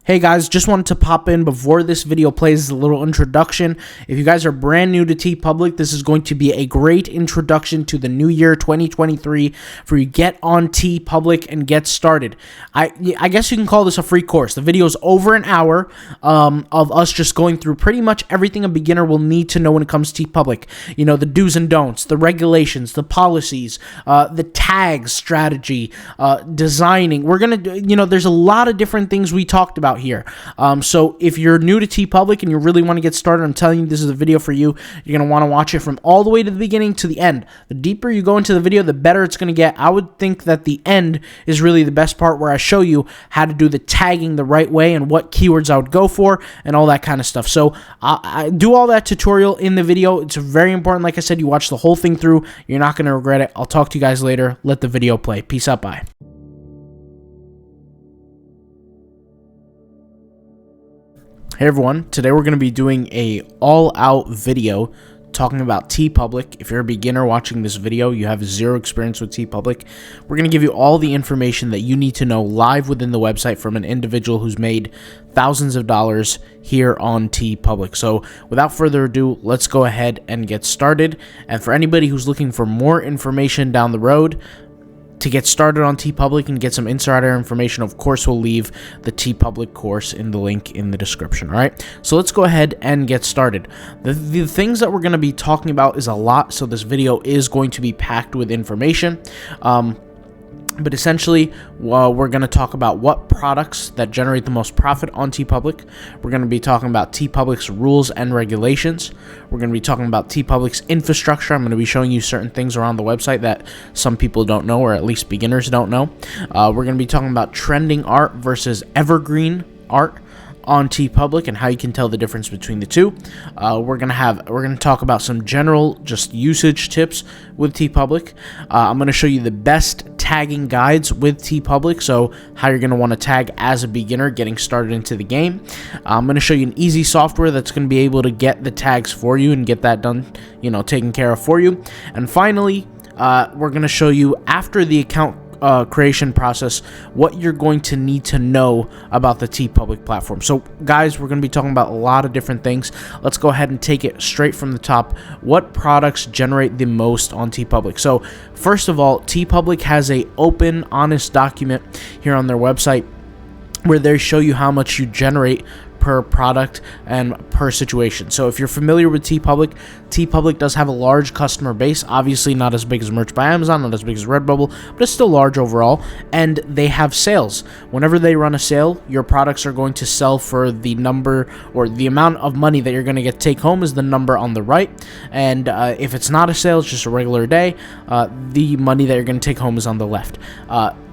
Hey guys, just wanted to pop in before this video plays a little introduction. If you guys are brand new to Teepublic, this is going to be a great introduction to the new year 2023 for you to get on Teepublic and get started. I guess you can call this a free course. The video is over an hour of us just going through pretty much everything a beginner will need to know when it comes to Teepublic. You know, the do's and don'ts, the regulations, the policies, the tags strategy, designing. We're going to, there's a lot of different things we talked about here. So if you're new to Teepublic and you really want to get started, I'm telling you, this is a video for you. You're going to want to watch it from all the way to the beginning to the end. The deeper you go into the video, the better it's going to get. I would think that the end is really the best part, where I show you how to do the tagging the right way and what keywords I would go for and all that kind of stuff. So I do all that tutorial in the video. It's very important. Like I said, you watch the whole thing through. You're not going to regret it. I'll talk to you guys later. Let the video play. Peace out. Bye. Hey everyone, today we're going to be doing a all-out video talking about Teepublic. If you're a beginner watching this video, you have zero experience with Teepublic, we're going to give you all the information that you need to know live within the website from an individual who's made thousands of dollars here on Teepublic. So without further ado, let's go ahead and get started. And for anybody who's looking for more information down the road, to get started on Teepublic and get some insider information, of course, we'll leave the Teepublic course in the link in the description. All right, so let's go ahead and get started. The things that we're going to be talking about is a lot, so this video is going to be packed with information. But essentially, we're going to talk about what products that generate the most profit on Teepublic. We're going to be talking about Teepublic's rules and regulations. We're going to be talking about Teepublic's infrastructure. I'm going to be showing you certain things around the website that some people don't know, or at least beginners don't know. We're going to be talking about trending art versus evergreen art on Teepublic and how you can tell the difference between the two. We're gonna talk about some general just usage tips with Teepublic. I'm gonna show you the best tagging guides with Teepublic, so how you're gonna want to tag as a beginner getting started into the game. I'm gonna show you an easy software that's gonna be able to get the tags for you and get that done, taken care of for you. And finally, we're gonna show you after the account creation process what you're going to need to know about the Teepublic platform. So guys, we're going to be talking about a lot of different things. Let's go ahead and take it straight from the top. What products generate the most on Teepublic? So first of all, Teepublic has a open, honest document here on their website where they show you how much you generate per product and per situation. So if you're familiar with Teepublic does have a large customer base, obviously not as big as Merch by Amazon, not as big as Redbubble, but it's still large overall, and they have sales. Whenever they run a sale, your products are going to sell for the number, or the amount of money that you're going to get take home is the number on the right, and if it's not a sale, it's just a regular day, the money that you're going to take home is on the left.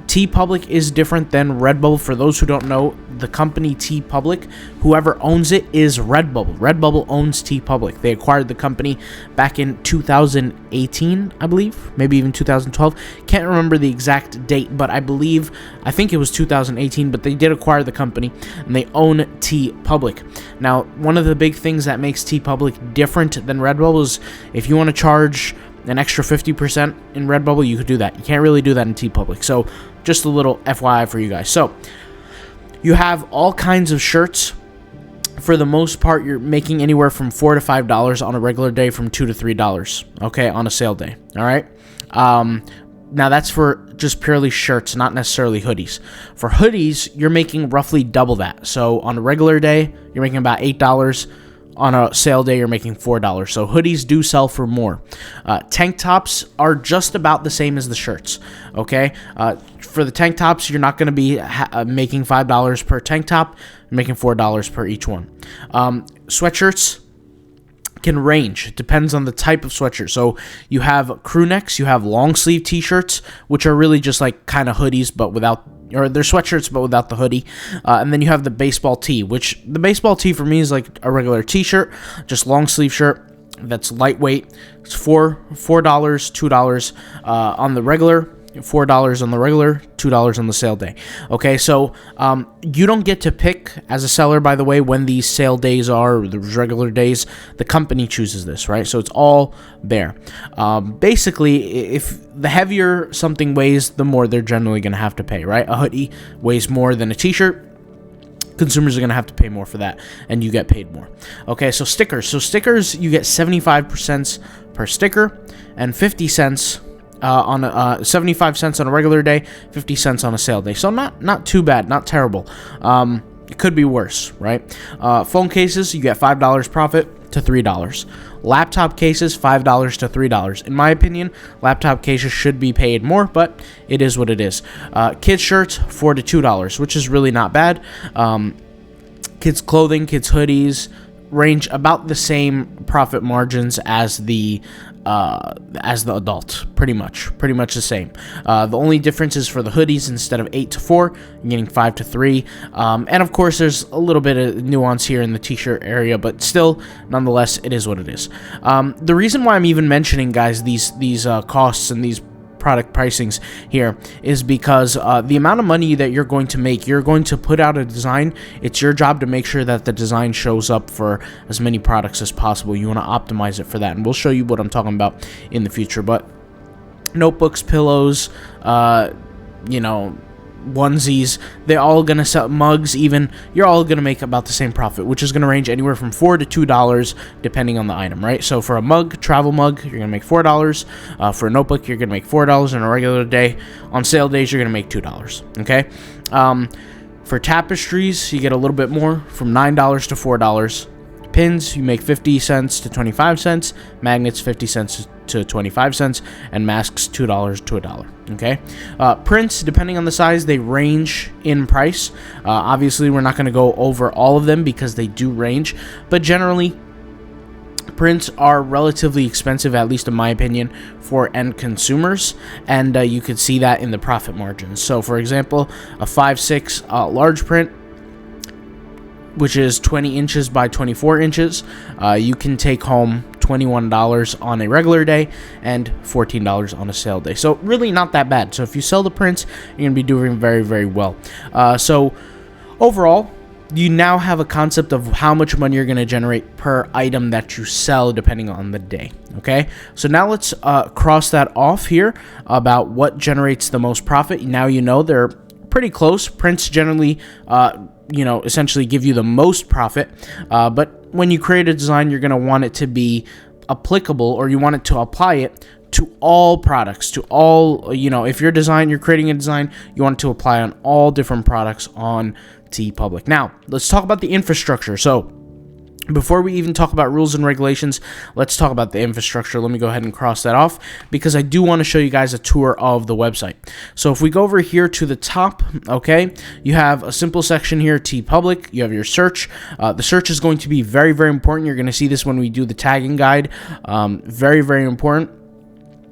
Teepublic is different than Redbubble. For those who don't know, the company Teepublic, whoever owns it is Redbubble. Redbubble owns Teepublic. They acquired the company back in 2018, I believe, maybe even 2012. Can't remember the exact date, but I think it was 2018, but they did acquire the company, and they own Teepublic. Now, one of the big things that makes Teepublic different than Redbubble is if you want to charge an extra 50% in Redbubble, you could do that. You can't really do that in Teepublic. So just a little FYI for you guys. So you have all kinds of shirts. For the most part, you're making anywhere from $4 to $5 on a regular day, from $2 to $3, okay, on a sale day. All right. Now that's for just purely shirts, not necessarily hoodies. For hoodies, you're making roughly double that. So on a regular day, you're making about $8. On a sale day, you're making $4. So hoodies do sell for more. Tank tops are just about the same as the shirts. Okay. For the tank tops, you're not going to be making $5 per tank top. You're making $4 per each one. Sweatshirts can range. It depends on the type of sweatshirt. So you have crew necks, you have long sleeve t-shirts, which are really just like kind of hoodies, but without, or they're sweatshirts but without the hoodie. And then you have the baseball tee, which the baseball tee for me is like a regular t-shirt, just long sleeve shirt that's lightweight. It's $4, $2 on the regular, $4 on the regular, $2 on the sale day. Okay, so you don't get to pick as a seller, by the way, when these sale days are, or the regular days. The company chooses this, right? So it's all there. Basically, if the heavier something weighs, the more they're generally going to have to pay, right? A hoodie weighs more than a t-shirt. consumers are going to have to pay more for that, and you get paid more. Okay, so stickers. So stickers, you get 75 cents per sticker and 50 cents on 75 cents on a regular day, 50 cents on a sale day. So not too bad, not terrible. It could be worse, right? Phone cases, you get $5 profit to $3. Laptop cases, $5 to $3. In my opinion, laptop cases should be paid more, but it is what it is. Kids shirts, $4 to $2, which is really not bad. Kids clothing, kids hoodies range about the same profit margins as the adult, pretty much the same. The only difference is for the hoodies, instead of 8 to 4, you're getting 5 to 3. And of course, there's a little bit of nuance here in the t-shirt area, but still, nonetheless, it is what it is. The reason why I'm even mentioning, guys, these costs and these product pricings here is because the amount of money that you're going to make, you're going to put out a design. It's your job to make sure that the design shows up for as many products as possible. You want to optimize it for that, and we'll show you what I'm talking about in the future. But notebooks, pillows, onesies, they're all gonna sell, mugs even, you're all gonna make about the same profit, which is gonna range anywhere from $4 to $2 depending on the item, right? So for a mug, travel mug, you're gonna make $4. For a notebook, you're gonna make $4 on a regular day. On sale days, you're gonna make $2. Okay. For tapestries, you get a little bit more, from $9 to $4. Pins, you make 50 cents to 25 cents. Magnets, 50 cents to 25 cents. And masks, $2 to $1. Okay. Prints, depending on the size, they range in price. Obviously, we're not going to go over all of them because they do range. But generally, prints are relatively expensive, at least in my opinion, for end consumers, and you could see that in the profit margins. So, for example, a 5/6 large print, which is 20 inches by 24 inches, you can take home $21 on a regular day and $14 on a sale day. So really not that bad. So if you sell the prints, you're going to be doing very, very well. So overall, you now have a concept of how much money you're going to generate per item that you sell depending on the day. Okay, so now let's cross that off here about what generates the most profit. Now you know they're pretty close. Prints generally essentially give you the most profit, but when you create a design, you're going to want it to be applicable, or you want it to apply it to all products, to all, if you're creating a design, you want it to apply on all different products on Teepublic. Now, let's talk about the infrastructure. So before we even talk about rules and regulations, let's talk about the infrastructure. Let me go ahead and cross that off because I do want to show you guys a tour of the website. So if we go over here to the top, okay, you have a simple section here, Teepublic. You have your search. The search is going to be very, very important. You're going to see this when we do the tagging guide. Very, very important.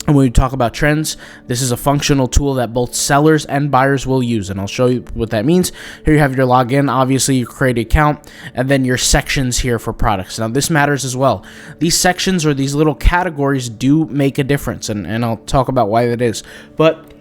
And when we talk about trends, this is a functional tool that both sellers and buyers will use, and I'll show you what that means. Here you have your login. Obviously, you create an account, and then your sections here for products. Now, this matters as well. These sections, or these little categories, do make a difference, and I'll talk about why that is. But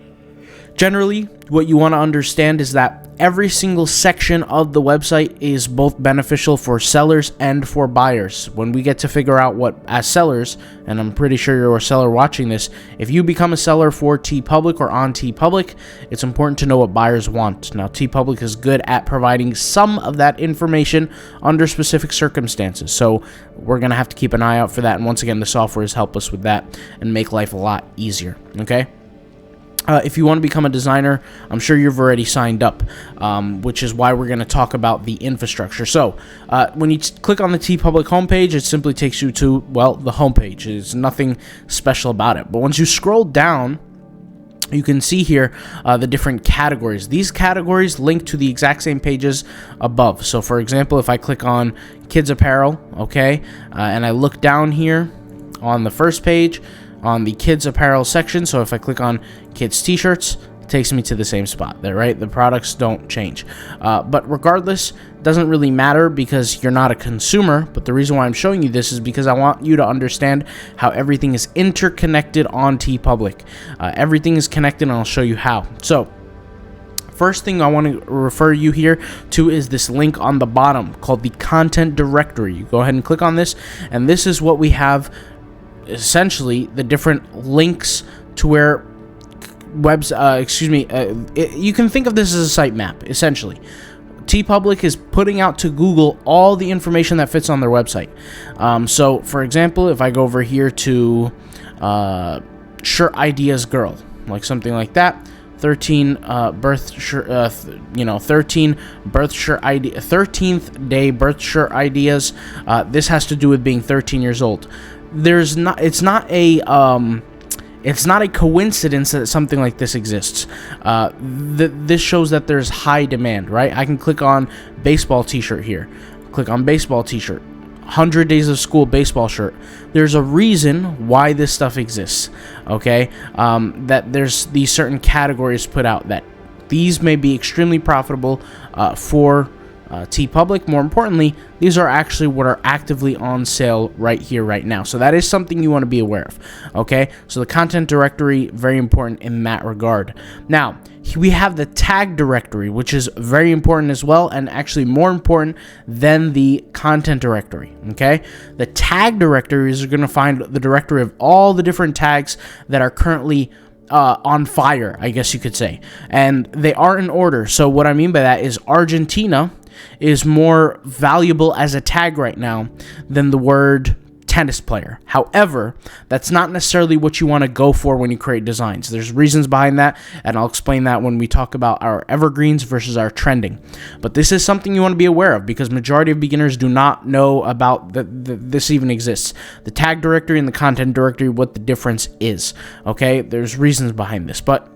generally, what you want to understand is that every single section of the website is both beneficial for sellers and for buyers. When we get to figure out what, as sellers, and I'm pretty sure you're a seller watching this, if you become a seller for Teepublic or on Teepublic, it's important to know what buyers want. Now, Teepublic is good at providing some of that information under specific circumstances, so we're going to have to keep an eye out for that. And once again, the software has helped us with that and make life a lot easier, okay? If you want to become a designer, I'm sure you've already signed up, which is why we're going to talk about the infrastructure. So when you click on the Teepublic homepage, it simply takes you to, well, the homepage. There's nothing special about it. But once you scroll down, you can see here the different categories. These categories link to the exact same pages above. So, for example, if I click on kids apparel, okay, and I look down here on the first page, on the kids apparel section, so if I click on kids t-shirts, it takes me to the same spot there, right? The products don't change, but regardless, it doesn't really matter because you're not a consumer. But the reason why I'm showing you this is because I want you to understand how everything is interconnected on Teepublic. Everything is connected, and I'll show you how. So first thing I want to refer you here to is this link on the bottom called the content directory. You go ahead and click on this, and this is what we have. Essentially, the different links to where you can think of this as a sitemap, essentially. Teepublic is putting out to Google all the information that fits on their website. So, for example, if I go over here to shirt ideas girl, like something like that, 13 birth shirt, 13 birth shirt idea, 13th day birth shirt ideas. This has to do with being 13 years old. It's not a coincidence that something like this exists. This shows that there's high demand, right? I can click on baseball t-shirt here. Click on baseball t-shirt. 100 days of school baseball shirt. There's a reason why this stuff exists, okay? That there's these certain categories put out that these may be extremely profitable for Teepublic. More importantly, these are actually what are actively on sale right here, right now. So that is something you want to be aware of, okay? So the content directory, very important in that regard. Now, we have the tag directory, which is very important as well, and actually more important than the content directory, okay? The tag directories are going to find the directory of all the different tags that are currently on fire, I guess you could say. And they are in order. So what I mean by that is Argentina is more valuable as a tag right now than the word tennis player. However, that's not necessarily what you want to go for when you create designs. There's reasons behind that, and I'll explain that when we talk about our evergreens versus our trending. But this is something you want to be aware of because majority of beginners do not know about this even exists. The tag directory and the content directory, what the difference is. Okay, there's reasons behind this, but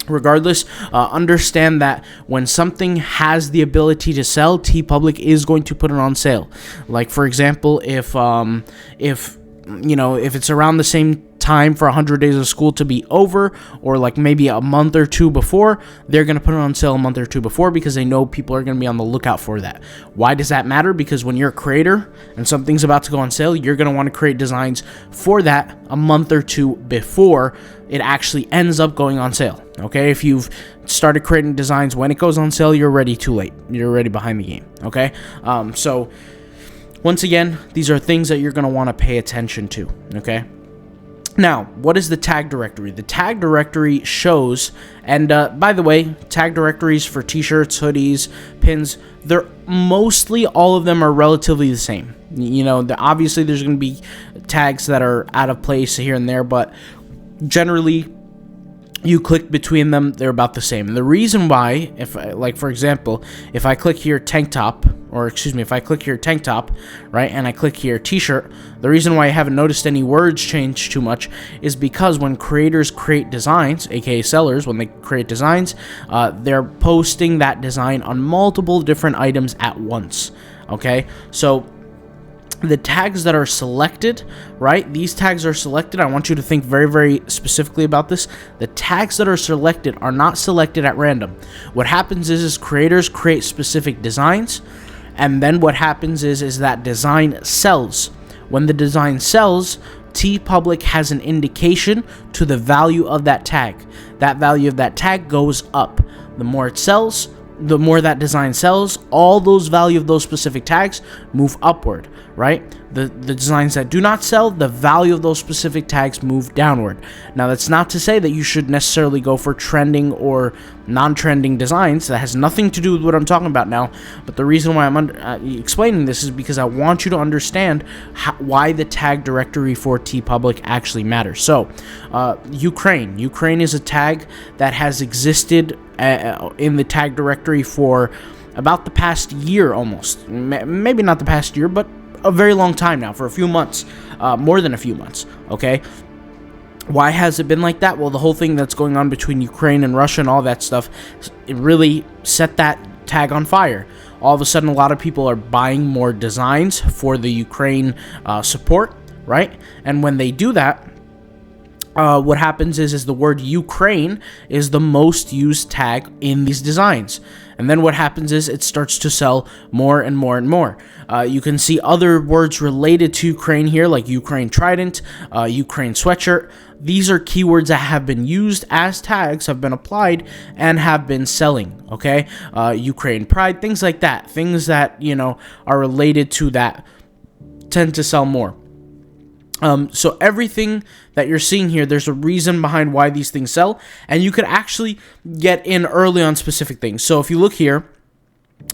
regardless, understand that when something has the ability to sell, Teepublic is going to put it on sale. Like for example, if it's around the same time for 100 days of school to be over, or like maybe a month or two before, they're going to put it on sale a month or two before because they know people are going to be on the lookout for that. Why does that matter? Because when you're a creator and something's about to go on sale, you're going to want to create designs for that a month or two before it actually ends up going on sale. Okay, if you've started creating designs when it goes on sale, you're already too late. You're already behind the game. Okay, so once again, these are things that you're going to want to pay attention to. Okay. Now, what is the tag directory? The tag directory shows, and by the way, tag directories for t-shirts, hoodies, pins, they're mostly, all of them are relatively the same. You know, obviously there's going to be tags that are out of place here and there, but generally, you click between them, they're about the same. And the reason why, like for example, if I click here tank top, if I click here tank top, right, and I click here t-shirt, the reason why I haven't noticed any words change too much is because when creators create designs, aka sellers, when they create designs, they're posting that design on multiple different items at once, okay? So the tags that are selected, right? These tags are selected. I want you to think very, very specifically about this. The tags that are selected are not selected at random. What happens is creators create specific designs, and then what happens is that design sells. When the design sells, Teepublic has an indication to the value of that tag. That value of that tag goes up. The more it sells, the more that design sells, all those value of those specific tags move upward, right? The designs that do not sell, the value of those specific tags move downward. Now, that's not to say that you should necessarily go for trending or non-trending designs. That has nothing to do with what I'm talking about now. But the reason why I'm explaining this is because I want you to understand why the tag directory for Teepublic actually matters. So, Ukraine. Ukraine is a tag that has existed in the tag directory for about the past year almost. Maybe not the past year, but a very long time now, for a few months, more than a few months, okay? Why has it been like that? Well, the whole thing that's going on between Ukraine and Russia and all that stuff, it really set that tag on fire. All of a sudden, a lot of people are buying more designs for the Ukraine support, right? And when they do that, what happens is the word Ukraine is the most used tag in these designs. And then what happens is it starts to sell more and more and more. You can see other words related to Ukraine here, like Ukraine Trident, Ukraine Sweatshirt. These are keywords that have been used as tags, have been applied, and have been selling, okay? Ukraine Pride, things like that. Things that, you know, are related to that tend to sell more. So everything that you're seeing here, there's a reason behind why these things sell, and you could actually get in early on specific things. So if you look here,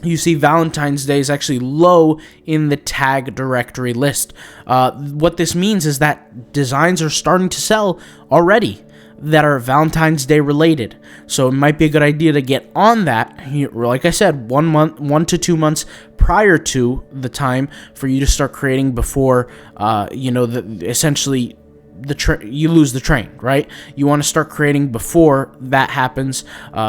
you see Valentine's Day is actually low in the tag directory list. What this means is that designs are starting to sell already that are Valentine's Day related. So it might be a good idea to get on that. Like I said, 1 to 2 months prior to the time for you to start creating before, essentially you lose the train, right? You want to start creating before that happens.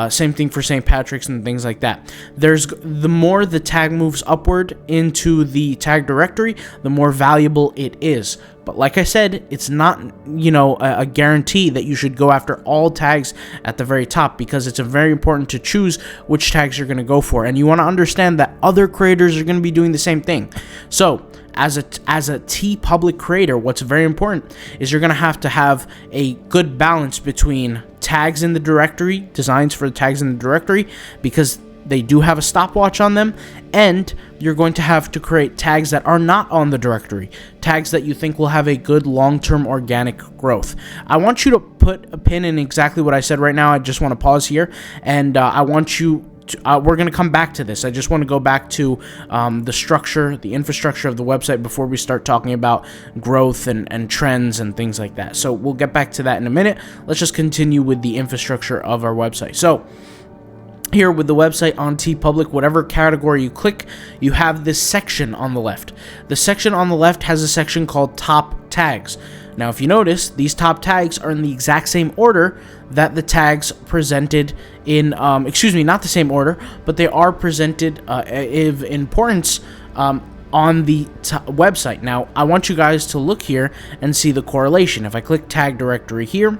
Same thing for St. Patrick's and things like that. The more the tag moves upward into the tag directory, the more valuable it is. But like I said, it's not, a guarantee that you should go after all tags at the very top, because it's very important to choose which tags you're going to go for. And you want to understand that other creators are going to be doing the same thing. So as a Teepublic creator, what's very important is you're going to have a good balance between tags in the directory, designs for the tags in the directory, because they do have a stopwatch on them, and you're going to have to create tags that are not on the directory, tags that you think will have a good long-term organic growth. I want you to put a pin in exactly what I said right now. I just want to pause here, and I want you to, we're going to come back to this. I just want to go back to the infrastructure of the website before we start talking about growth and trends and things like that. So we'll get back to that in a minute. Let's just continue with the infrastructure of our website. So here with the website on Teepublic, whatever category you click, you have this section on the left. The section on the left has a section called Top Tags. Now, if you notice, these top tags are in the exact same order that the tags presented in, not the same order, but they are presented of importance on the website. Now, I want you guys to look here and see the correlation. If I click tag directory here,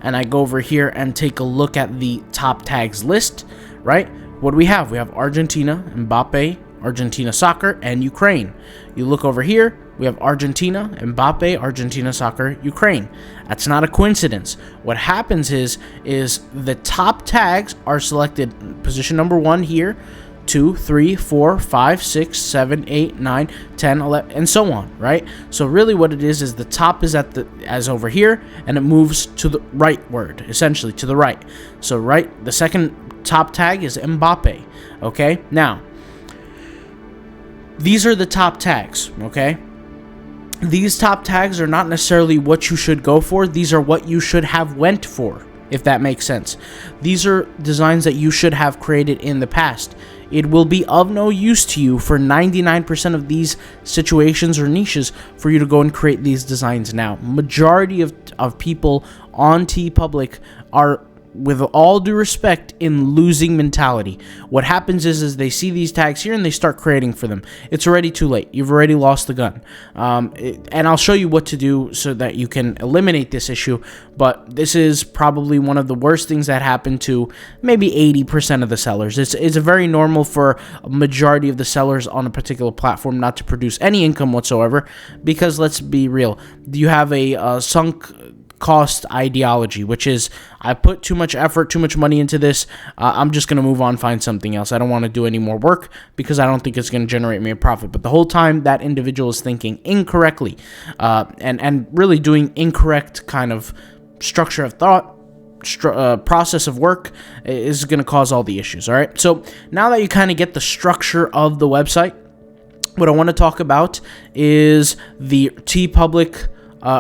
and I go over here and take a look at the top tags list, right? What do we have? We have Argentina, Mbappe, Argentina soccer, and Ukraine. You look over here, we have Argentina, Mbappe, Argentina soccer, Ukraine. That's not a coincidence. What happens is the top tags are selected, position number 1 here, 2, 3, 4, 5, 6, 7, 8, 9, 10, 11, and so on, right? So really what it is the top is as over here, and it moves to the rightward, essentially to the right. So the second top tag is Mbappe, okay? Now, these are the top tags, okay? These top tags are not necessarily what you should go for. These are what you should have went for, if that makes sense. These are designs that you should have created in the past. It will be of no use to you for 99% of these situations or niches for you to go and create these designs now. Majority of people on Teepublic are, with all due respect, in losing mentality. What happens is they see these tags here and they start creating for them. It's already too late. You've already lost the gun. And I'll show you what to do so that you can eliminate this issue. But this is probably one of the worst things that happen to maybe 80% of the sellers. It's very normal for a majority of the sellers on a particular platform not to produce any income whatsoever, because let's be real, you have a sunk cost ideology, which is, I put too much effort, too much money into this, I'm just going to move on, find something else. I don't want to do any more work because I don't think it's going to generate me a profit. But the whole time that individual is thinking incorrectly and really doing incorrect kind of structure of thought, process of work, is going to cause all the issues. All right, so now that you kind of get the structure of the website, what I want to talk about is the Teepublic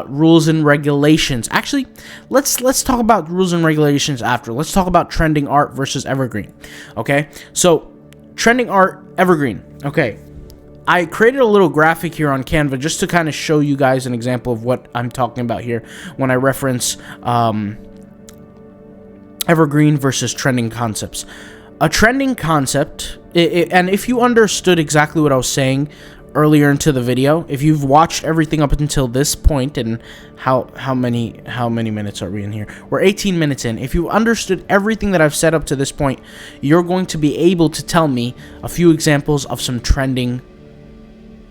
rules and regulations. Actually, let's talk about rules and regulations after. Let's talk about trending art versus evergreen. Okay, so trending art, evergreen. Okay, I created a little graphic here on Canva just to kind of show you guys an example of what I'm talking about here when I reference evergreen versus trending concepts. A trending concept, and if you understood exactly what I was saying earlier into the video, if you've watched everything up until this point, and how many minutes are we in here? We're 18 minutes in. If you understood everything that I've said up to this point, you're going to be able to tell me a few examples of some trending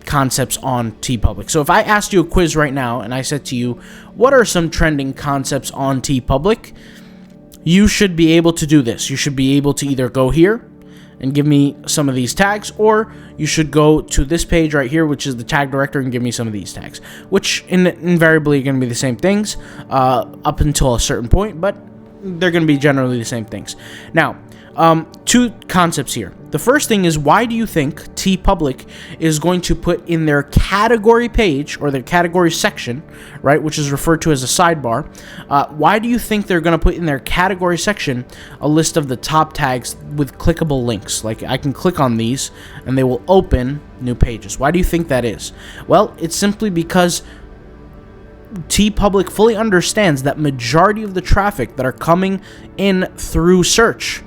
concepts on Teepublic. So if I asked you a quiz right now and I said to you, what are some trending concepts on Teepublic? You should be able to do this. You should be able to either go here and give me some of these tags, or you should go to this page right here, which is the tag director, and give me some of these tags, which invariably are going to be the same things up until a certain point, but they're going to be generally the same things. Now, Two concepts here. The first thing is, why do you think Teepublic is going to put in their category page, or their category section, right, which is referred to as a sidebar, why do you think they're going to put in their category section a list of the top tags with clickable links? Like, I can click on these and they will open new pages. Why do you think that is? Well, it's simply because Teepublic fully understands that majority of the traffic that are coming in through search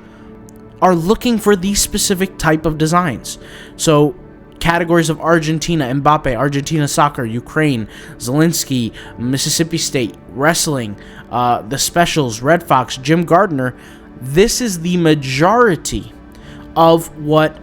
are looking for these specific type of designs. So categories of Argentina, Mbappe, Argentina soccer, Ukraine, Zelensky, Mississippi State, wrestling, the specials, Red Fox, Jim Gardner. This is the majority of what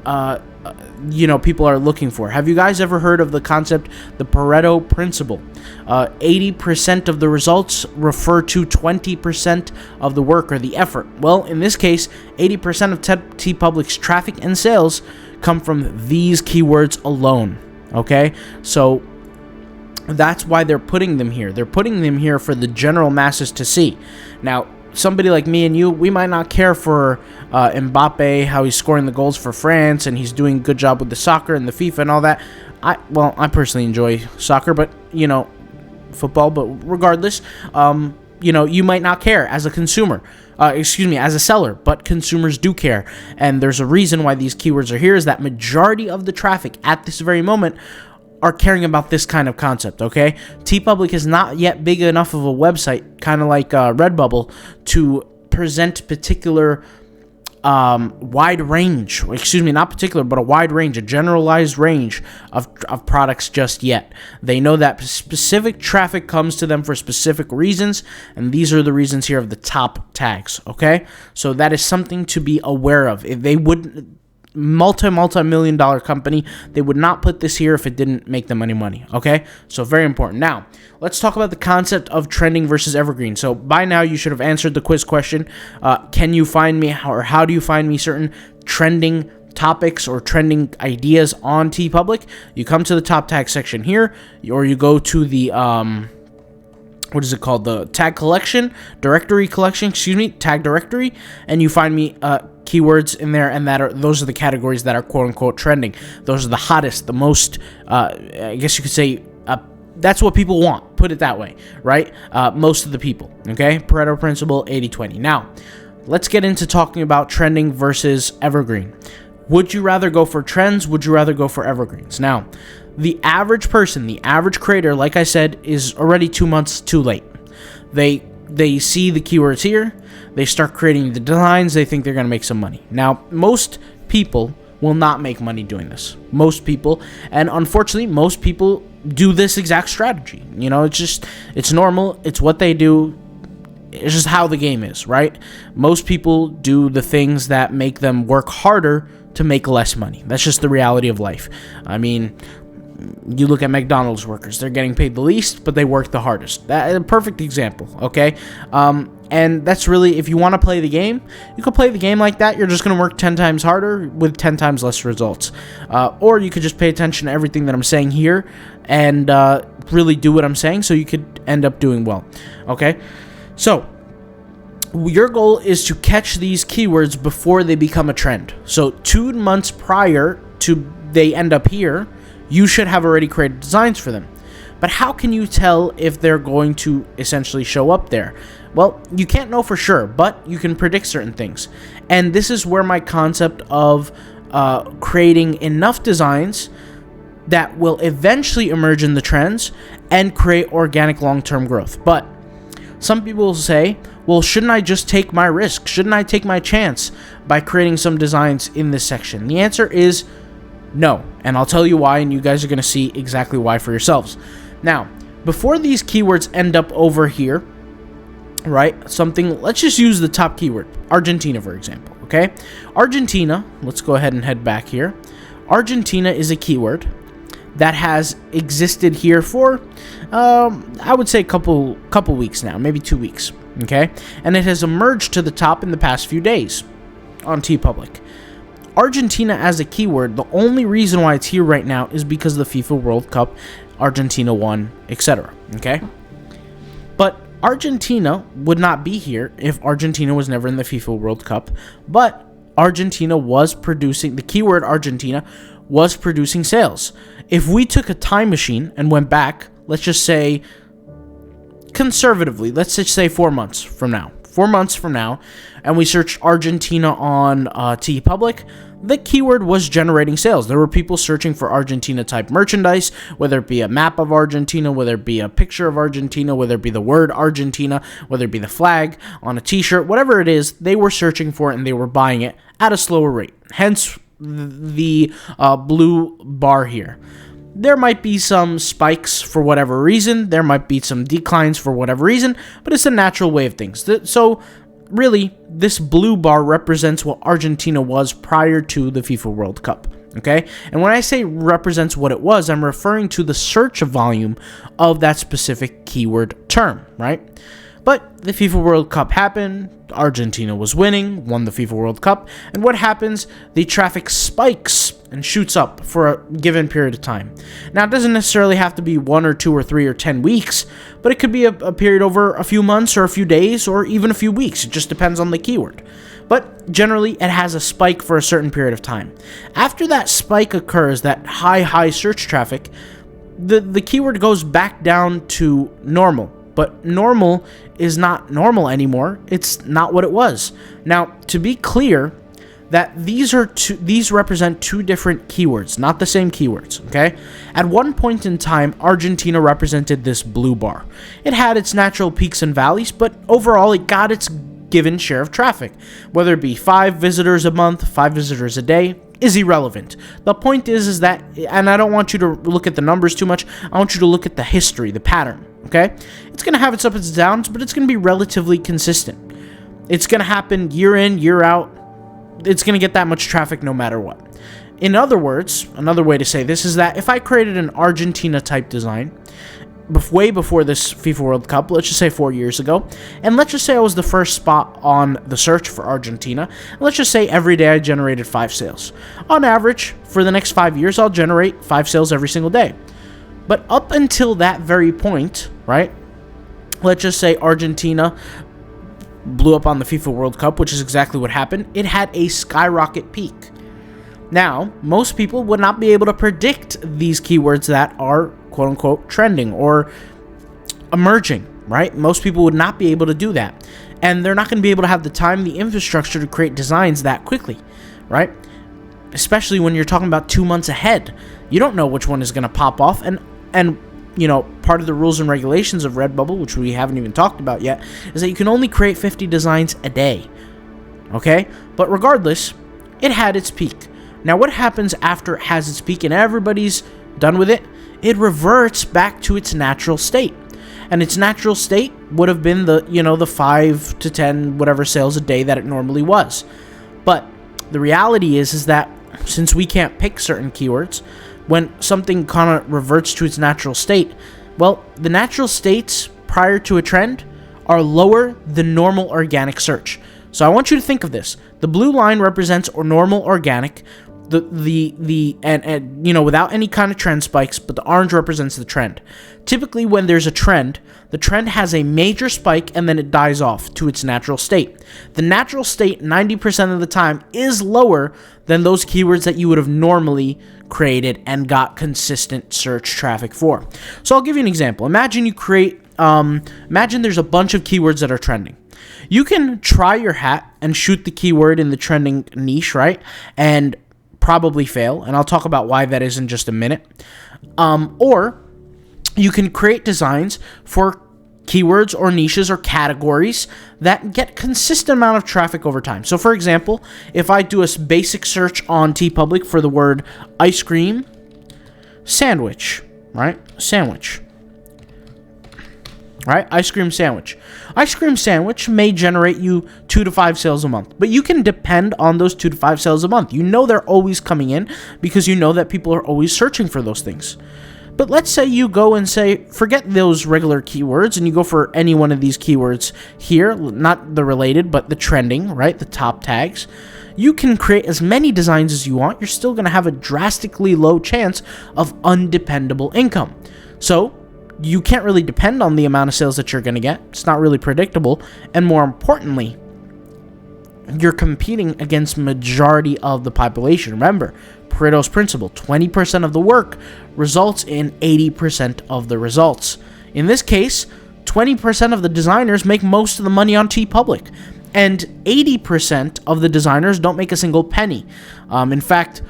people are looking for. Have you guys ever heard of the concept, the Pareto principle? 80% of the results refer to 20% of the work or the effort. Well, in this case, 80% of Teepublic's traffic and sales come from these keywords alone. Okay, so that's why they're putting them here. They're putting them here for the general masses to see. Now, somebody like me and you, we might not care for Mbappe, how he's scoring the goals for France, and he's doing a good job with the soccer and the FIFA and all that. I personally enjoy soccer, but, football, but regardless, you might not care as a consumer, as a seller, but consumers do care. And there's a reason why these keywords are here, is that majority of the traffic at this very moment are caring about this kind of concept, okay? Teepublic is not yet big enough of a website, kind of like Redbubble, to present particular wide range, not particular, but a wide range, a generalized range of products just yet. They know that specific traffic comes to them for specific reasons, and these are the reasons here of the top tags, okay? So that is something to be aware of. If they wouldn't, multi-million dollar company, they would not put this here if it didn't make them any money, okay? So very important. Now, let's talk about the concept of trending versus evergreen. So by now, you should have answered the quiz question. Can you find me, or how do you find me certain trending topics or trending ideas on Teepublic? You come to the top tag section here, or you go to the what is it called? The tag collection, directory collection, tag directory, and you find me keywords in there, and those are the categories that are quote unquote trending. Those are the hottest, the most, I guess you could say, that's what people want. Put it that way, right? Most of the people, okay? Pareto principle, 80-20. Now, let's get into talking about trending versus evergreen. Would you rather go for trends? Would you rather go for evergreens? Now, the average person, the average creator, like I said, is already 2 months too late. They see the keywords here, they start creating the designs, they think they're going to make some money. Now, most people will not make money doing this. Most people, and unfortunately, most people do this exact strategy. It's normal, it's what they do, it's just how the game is, right? Most people do the things that make them work harder to make less money. That's just the reality of life. I mean, you look at McDonald's workers, they're getting paid the least, but they work the hardest. That's a perfect example, okay? And that's really, if you want to play the game, you can play the game like that. You're just going to work 10 times harder with 10 times less results. Or you could just pay attention to everything that I'm saying here and really do what I'm saying, so you could end up doing well, okay? So your goal is to catch these keywords before they become a trend. So 2 months prior to they end up here, you should have already created designs for them. But how can you tell if they're going to essentially show up there? Well, you can't know for sure, but you can predict certain things. And this is where my concept of creating enough designs that will eventually emerge in the trends and create organic long-term growth. But some people will say, well, shouldn't I just take my risk? Shouldn't I take my chance by creating some designs in this section? The answer is no, and I'll tell you why, and you guys are going to see exactly why for yourselves. Now, before these keywords end up over here, right, let's just use the top keyword, Argentina, for example, okay? Argentina, let's go ahead and head back here. Argentina is a keyword that has existed here for, I would say a couple weeks now, maybe 2 weeks, okay? And it has emerged to the top in the past few days on Teepublic. Argentina as a keyword, the only reason why it's here right now is because of the FIFA World Cup, Argentina won, etc. Okay? But Argentina would not be here if Argentina was never in the FIFA World Cup, but Argentina was producing, the keyword Argentina was producing sales. If we took a time machine and went back, let's just say, conservatively, let's just say 4 months from now, and we searched Argentina on Teepublic, the keyword was generating sales. There were people searching for Argentina type merchandise, whether it be a map of Argentina, whether it be a picture of Argentina, whether it be the word Argentina, whether it be the flag on a t-shirt, whatever it is, they were searching for it and they were buying it at a slower rate. Hence the blue bar here. There might be some spikes for whatever reason. There might be some declines for whatever reason, but it's a natural way of things. So really, this blue bar represents what Argentina was prior to the FIFA World Cup, okay? And when I say represents what it was, I'm referring to the search volume of that specific keyword term, right? But the FIFA World Cup happened, Argentina was winning, won the FIFA World Cup, and what happens? The traffic spikes and shoots up for a given period of time. Now, it doesn't necessarily have to be 1 or 2 or 3 or 10 weeks, but it could be a period over a few months or a few days or even a few weeks. It just depends on the keyword. But generally, it has a spike for a certain period of time. After that spike occurs, that high search traffic, the keyword goes back down to normal. But normal is not normal anymore. It's not what it was. Now, to be clear, that these represent 2 different keywords, not the same keywords, okay? At one point in time, Argentina represented this blue bar. It had its natural peaks and valleys, but overall, it got its given share of traffic. Whether it be 5 visitors a month, 5 visitors a day, is irrelevant. The point is that, and I don't want you to look at the numbers too much, I want you to look at the history, the pattern, okay? It's going to have its ups and downs, but it's going to be relatively consistent. It's going to happen year in, year out. It's going to get that much traffic no matter what. In other words, another way to say this is that if I created an Argentina type design way before this FIFA World Cup, let's just say 4 years ago, and let's just say I was the first spot on the search for Argentina, and let's just say every day I generated 5 sales. On average, for the next 5 years, I'll generate 5 sales every single day. But up until that very point, right, let's just say Argentina blew up on the FIFA World Cup, which is exactly what happened. It had a skyrocket peak. Now, most people would not be able to predict these keywords that are quote-unquote trending or emerging, right? Most people would not be able to do that. And they're not going to be able to have the time, the infrastructure to create designs that quickly, right? Especially when you're talking about 2 months ahead. You don't know which one is going to pop off. And you know, part of the rules and regulations of Redbubble, which we haven't even talked about yet, is that you can only create 50 designs a day, okay? But regardless, it had its peak. Now, what happens after it has its peak and everybody's done with it? It reverts back to its natural state. And its natural state would have been the 5 to 10 whatever sales a day that it normally was. But the reality is that since we can't pick certain keywords, when something kind of reverts to its natural state, well, the natural states prior to a trend are lower than normal organic search. So I want you to think of this. The blue line represents normal organic, and without any kind of trend spikes, but the orange represents the trend. Typically, when there's a trend, the trend has a major spike and then it dies off to its natural state. The natural state, 90% of the time, is lower than those keywords that you would have normally created and got consistent search traffic for. So I'll give you an example. Imagine you create, imagine there's a bunch of keywords that are trending. You can try your hat and shoot the keyword in the trending niche, right? And probably fail, and I'll talk about why that is in just a minute. Or you can create designs for keywords or niches or categories that get consistent amount of traffic over time. So for example, if I do a basic search on Teepublic for the word ice cream sandwich, right? Sandwich. Right? Ice cream sandwich. Ice cream sandwich may generate you 2 to 5 sales a month, but you can depend on those 2 to 5 sales a month. You know they're always coming in because you know that people are always searching for those things. But let's say you go and say, forget those regular keywords, and you go for any one of these keywords here, not the related, but the trending, right? The top tags. You can create as many designs as you want. You're still going to have a drastically low chance of undependable income. So you can't really depend on the amount of sales that you're going to get. It's not really predictable. And more importantly, you're competing against majority of the population. Remember, Pareto's principle, 20% of the work results in 80% of the results. In this case, 20% of the designers make most of the money on Teepublic, and 80% of the designers don't make a single penny. In fact,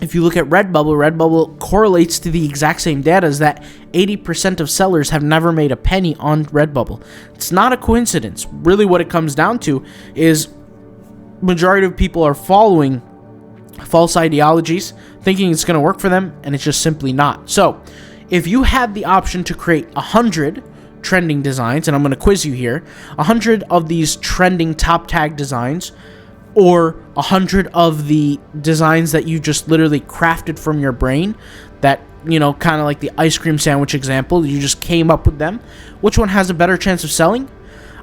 if you look at Redbubble correlates to the exact same data as that 80% of sellers have never made a penny on Redbubble. It's not a coincidence. Really what it comes down to is majority of people are following false ideologies, thinking it's going to work for them, and it's just simply not. So, if you had the option to create 100 trending designs, and I'm going to quiz you here, 100 of these trending top tag designs, or 100 of the designs that you just literally crafted from your brain, that, you know, kind of like the ice cream sandwich example, you just came up with them, which one has a better chance of selling?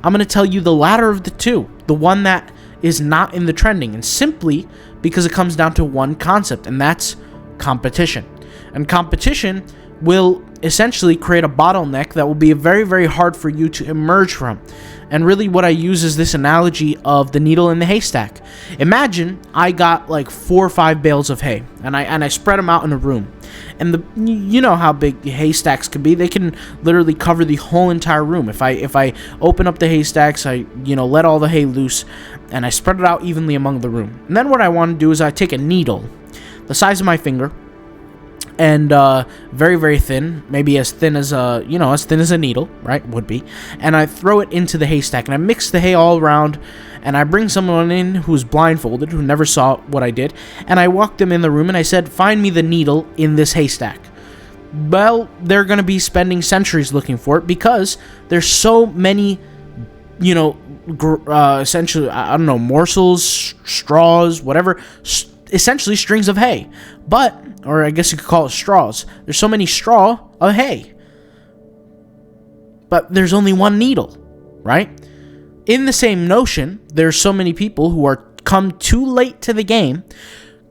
I'm going to tell you the latter of the two, the one that is not in the trending, and simply because it comes down to one concept, and that's competition. And competition will essentially create a bottleneck that will be very, very hard for you to emerge from. And really what I use is this analogy of the needle in the haystack. Imagine I got like 4 or 5 bales of hay, and I spread them out in a room. And you know how big haystacks can be. They can literally cover the whole entire room. If I open up the haystacks, I let all the hay loose, and I spread it out evenly among the room. And then what I want to do is I take a needle the size of my finger, and very, very thin, maybe as thin as a needle, right, would be, and I throw it into the haystack, and I mix the hay all around, and I bring someone in who's blindfolded, who never saw what I did, and I walked them in the room, and I said, find me the needle in this haystack. Well, they're going to be spending centuries looking for it, because there's so many, essentially, I don't know, morsels, straws, whatever, essentially strings of hay, or I guess you could call it straws. There's so many straw of hay, but there's only one needle, right? In the same notion, there's so many people who are come too late to the game,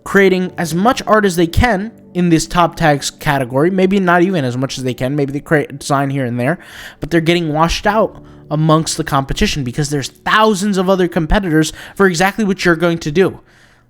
creating as much art as they can in this top tags category, maybe not even as much as they can, maybe they create a design here and there, but they're getting washed out amongst the competition because there's thousands of other competitors for exactly what you're going to do.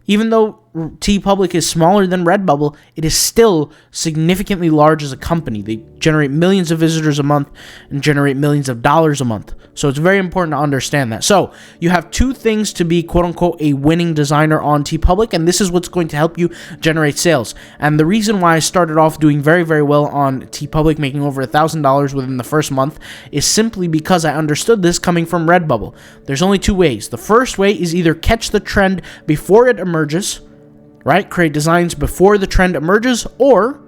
Even though Teepublic is smaller than Redbubble, it is still significantly large as a company. They generate millions of visitors a month and generate millions of dollars a month. So it's very important to understand that. So you have two things to be quote-unquote a winning designer on Teepublic, and this is what's going to help you generate sales. And the reason why I started off doing very, very well on Teepublic, making over $1,000 within the first month, is simply because I understood this coming from Redbubble. There's only two ways. The first way is either catch the trend before it emerges, right? Create designs before the trend emerges, or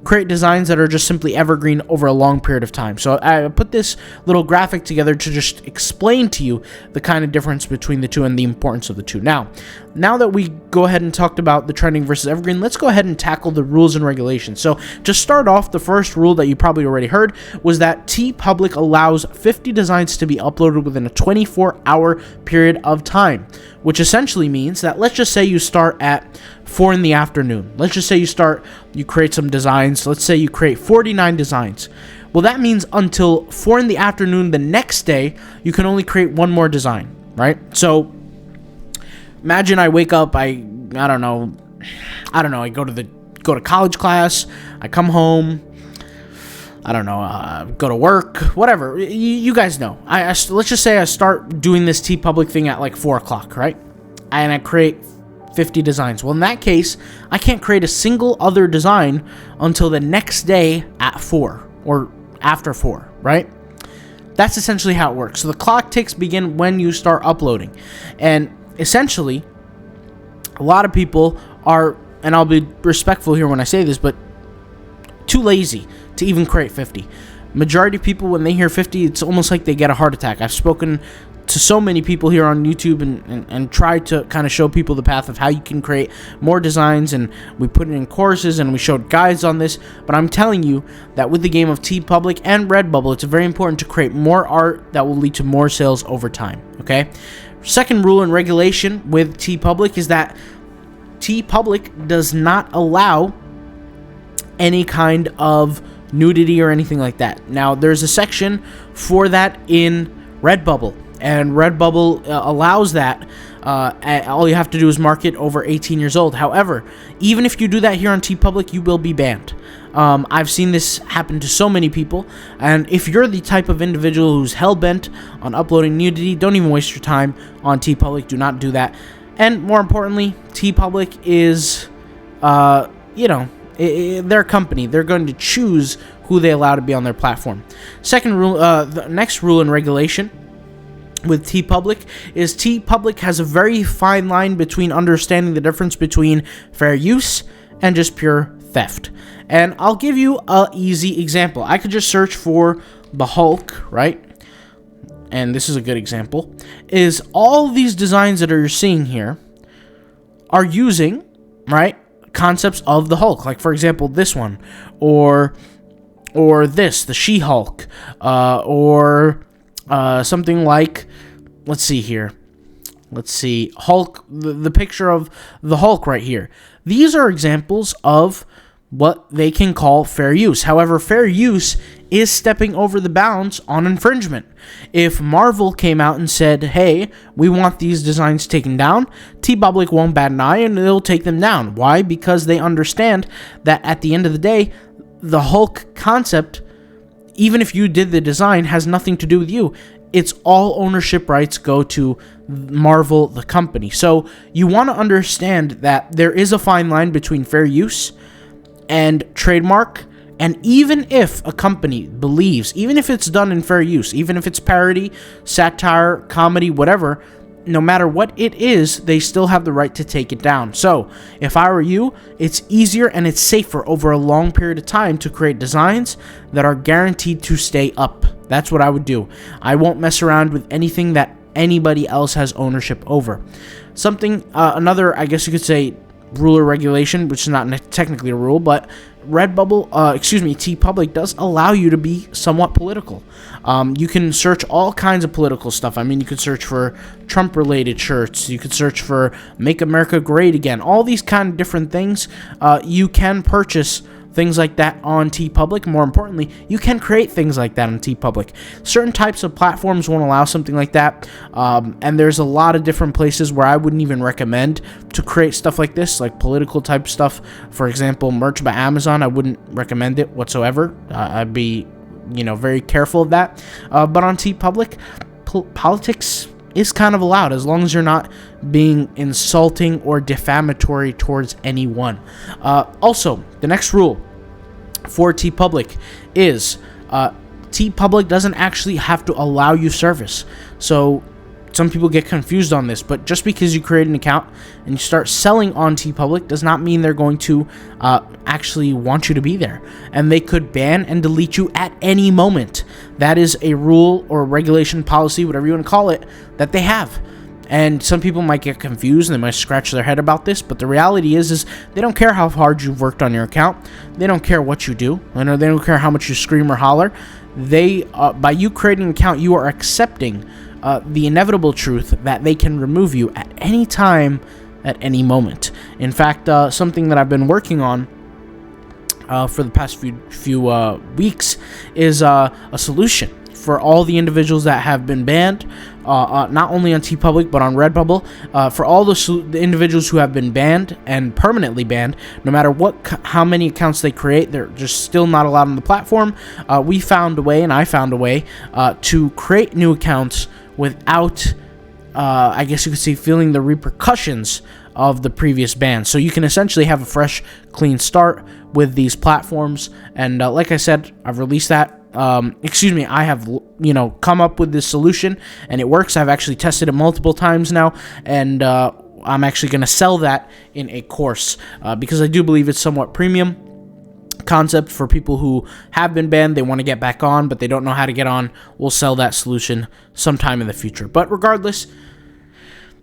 create designs that are just simply evergreen over a long period of time. So I put this little graphic together to just explain to you the kind of difference between the two and the importance of the two. Now that we go ahead and talked about the trending versus evergreen, let's go ahead and tackle the rules and regulations. So to start off, the first rule that you probably already heard was that Teepublic allows 50 designs to be uploaded within a 24-hour period of time, which essentially means that, let's just say you start at 4 in the afternoon. Let's just say you create some designs. Let's say you create 49 designs. Well, that means until 4 in the afternoon the next day, you can only create one more design, right? So imagine I wake up, I don't know, I go to college class, I come home, I don't know, go to work, whatever. You guys know. Let's just say I start doing this Teepublic thing at like 4 o'clock, right? And I create 50 designs. Well, in that case, I can't create a single other design until the next day at 4 or after 4, right? That's essentially how it works. So the clock ticks begin when you start uploading. And essentially, a lot of people are, and I'll be respectful here when I say this, but too lazy to even create 50. Majority of people, when they hear 50, it's almost like they get a heart attack. I've spoken to so many people here on YouTube and tried to kind of show people the path of how you can create more designs, and we put it in courses and we showed guides on this. But I'm telling you that with the game of Teepublic and Redbubble, it's very important to create more art that will lead to more sales over time, okay? Second rule and regulation with Teepublic is that Teepublic does not allow any kind of nudity or anything like that. Now, there's a section for that in Redbubble. and Redbubble allows that. All you have to do is mark it over 18 years old. However, even if you do that here on Teepublic, you will be banned. I've seen this happen to so many people, and if you're the type of individual who's hell-bent on uploading nudity, don't even waste your time on Teepublic. Do not do that. And more importantly, Teepublic is, their company. They're going to choose who they allow to be on their platform. Second rule, the next rule and regulation with Teepublic is Teepublic has a very fine line between understanding the difference between fair use and just pure theft. And I'll give you an easy example. I could just search for the Hulk, right? And this is a good example. Is all these designs that you're seeing here are using, right, concepts of the Hulk. Like, for example, this one, or this, the She-Hulk, or something like, let's see here. Let's see, Hulk, the picture of the Hulk right here. These are examples of what they can call fair use. However, fair use is stepping over the bounds on infringement. If Marvel came out and said, hey, we want these designs taken down, Teepublic won't bat an eye and they'll take them down. Why? Because they understand that at the end of the day, the Hulk concept, even if you did the design, has nothing to do with you. It's all ownership rights go to Marvel, the company. So you want to understand that there is a fine line between fair use and trademark. And even if a company believes, even if it's done in fair use, even if it's parody, satire, comedy, whatever, no matter what it is, they still have the right to take it down. So if I were you, it's easier and it's safer over a long period of time to create designs that are guaranteed to stay up. That's what I would do. I won't mess around with anything that anybody else has ownership over. Another, I guess you could say, rule or regulation, which is not technically a rule, but Teepublic does allow you to be somewhat political. You can search all kinds of political stuff. I mean, you could search for Trump-related shirts. You could search for Make America Great Again. All these kind of different things. You can purchase things like that on Teepublic. More importantly, you can create things like that on Teepublic. Certain types of platforms won't allow something like that, and there's a lot of different places where I wouldn't even recommend to create stuff like this, like political type stuff. For example, merch by Amazon, I wouldn't recommend it whatsoever. I'd be, very careful of that. But on Teepublic, politics is kind of allowed as long as you're not being insulting or defamatory towards anyone. Also, the next rule for Teepublic is Teepublic doesn't actually have to allow you service. So some people get confused on this, but just because you create an account and you start selling on Teepublic does not mean they're going to actually want you to be there. And they could ban and delete you at any moment. That is a rule or regulation, policy, whatever you want to call it, that they have. And some people might get confused and they might scratch their head about this, but the reality is they don't care how hard you've worked on your account. They don't care what you do. They don't care how much you scream or holler. By you creating an account, you are accepting the inevitable truth that they can remove you at any time, at any moment. In fact, something that I've been working on for the past few weeks is a solution for all the individuals that have been banned, not only on Teepublic but on Redbubble. For all the individuals who have been banned and permanently banned, no matter how many accounts they create, they're just still not allowed on the platform. We found a way, and I found a way to create new accounts without, I guess you could say, feeling the repercussions of the previous ban. So you can essentially have a fresh, clean start with these platforms. And like I said, I've released that. I have, come up with this solution, and it works. I've actually tested it multiple times now, and I'm actually going to sell that in a course because I do believe it's somewhat premium concept for people who have been banned. They want to get back on, but they don't know how to get on. We'll sell that solution sometime in the future. But regardless,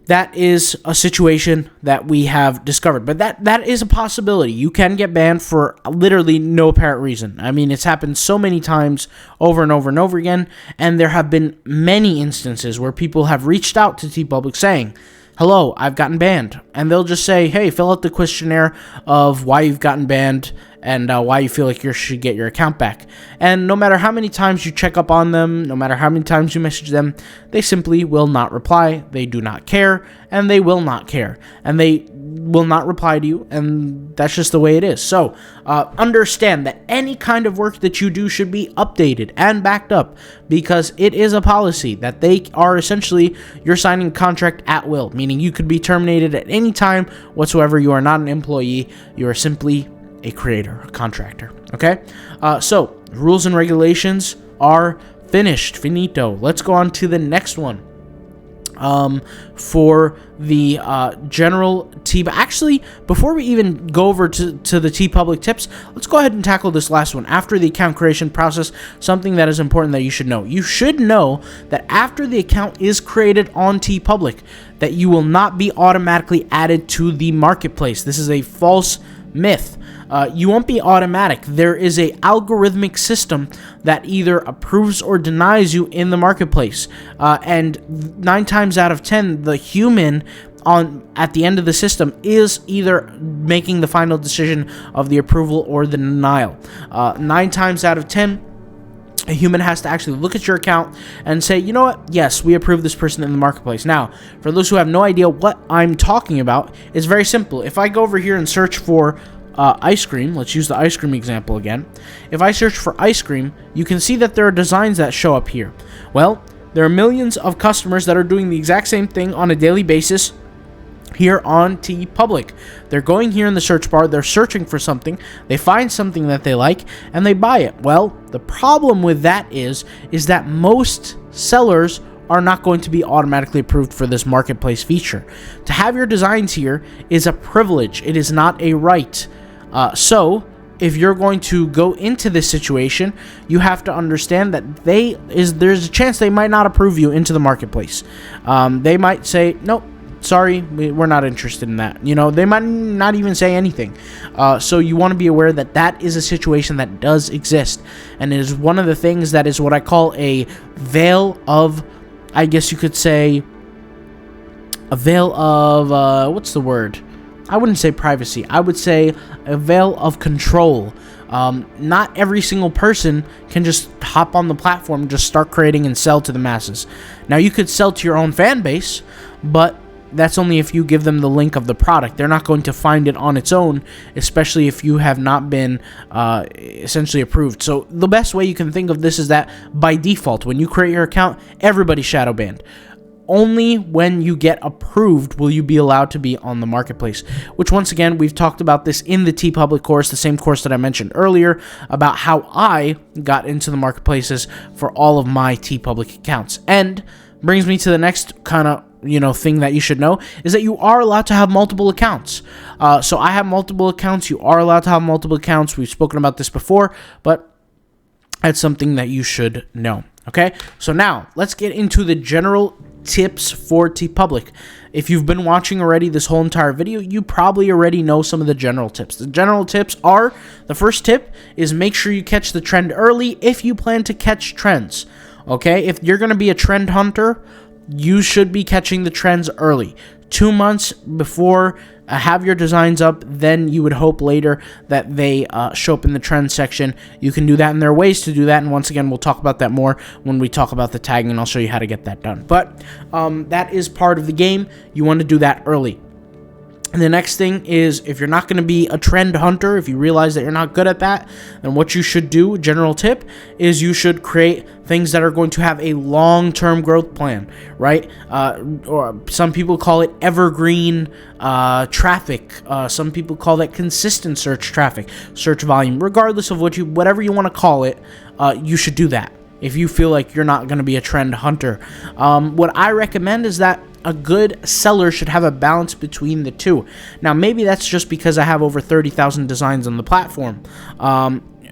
that is a situation that we have discovered. But that is a possibility. You can get banned for literally no apparent reason. I mean, it's happened so many times over and over and over again, and there have been many instances where people have reached out to Teepublic saying, hello, I've gotten banned. And they'll just say, hey, fill out the questionnaire of why you've gotten banned, and why you feel like you should get your account back. And no matter how many times you check up on them, no matter how many times you message them, they simply will not reply. They do not care, and they will not care, and they will not reply to you, and that's just the way it is. So understand that any kind of work that you do should be updated and backed up, because it is a policy that they are essentially, you're signing a contract at will, meaning you could be terminated at any time whatsoever. You are not an employee, you are simply a creator, a contractor. Okay, so rules and regulations are finished, finito. Let's go on to the next one. For the general actually, before we even go over to the Teepublic tips, let's go ahead and tackle this last one. After the account creation process, something that is important that you should know. You should know that after the account is created on Teepublic, that you will not be automatically added to the marketplace. This is a false myth. You won't be automatic. There is a algorithmic system that either approves or denies you in the marketplace, and 9 times out of 10, the human at the end of the system is either making the final decision of the approval or the denial. 9 times out of 10, a human has to actually look at your account and say, you know what, yes, we approve this person in the marketplace. Now, for those who have no idea what I'm talking about, it's very simple. If I go over here and search for ice cream, let's use the ice cream example again. If I search for ice cream, you can see that there are designs that show up here. Well, there are millions of customers that are doing the exact same thing on a daily basis here on Teepublic. They're going here in the search bar, they're searching for something, they find something that they like, and they buy it. Well, the problem with that is that most sellers are not going to be automatically approved for this marketplace feature. To have your designs here is a privilege, it is not a right. So if you're going to go into this situation, you have to understand that there's a chance they might not approve you into the marketplace. They might say, nope, sorry, we're not interested in that. You know, they might not even say anything. So you want to be aware that that is a situation that does exist, and it is one of the things that is what I call a veil of, I guess you could say, a veil of, what's the word? I wouldn't say privacy. I would say a veil of control. Not every single person can just hop on the platform and just start creating and sell to the masses. Now, you could sell to your own fan base, but that's only if you give them the link of the product. They're not going to find it on its own, especially if you have not been essentially approved. So the best way you can think of this is that by default, when you create your account, everybody's shadow banned. Only when you get approved will you be allowed to be on the marketplace, which once again, we've talked about this in the Teepublic course, the same course that I mentioned earlier, about how I got into the marketplaces for all of my Teepublic accounts. And brings me to the next kind of thing that you should know, is that you are allowed to have multiple accounts. So I have multiple accounts. You are allowed to have multiple accounts. We've spoken about this before, but that's something that you should know. Okay, so now let's get into the general tips for Teepublic. If you've been watching already this whole entire video, you probably already know some of the general tips. The general tips are, the first tip is make sure you catch the trend early if you plan to catch trends. Okay, if you're going to be a trend hunter, you should be catching the trends early. 2 months before, have your designs up, then you would hope later that they show up in the trend section. You can do that, and there are ways to do that, and once again, we'll talk about that more when we talk about the tagging, and I'll show you how to get that done. But that is part of the game. You want to do that early. And the next thing is, if you're not going to be a trend hunter, if you realize that you're not good at that, then what you should do, general tip, is you should create things that are going to have a long-term growth plan, right? Or some people call it evergreen traffic. Some people call that consistent search traffic, search volume. Regardless of whatever you want to call it, you should do that if you feel like you're not going to be a trend hunter. What I recommend is that a good seller should have a balance between the two. Now, maybe that's just because I have over 30,000 designs on the platform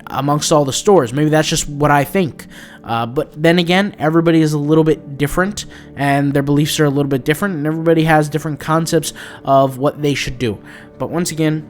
amongst all the stores. Maybe that's just what I think. But then again, everybody is a little bit different, and their beliefs are a little bit different, and everybody has different concepts of what they should do. But once again,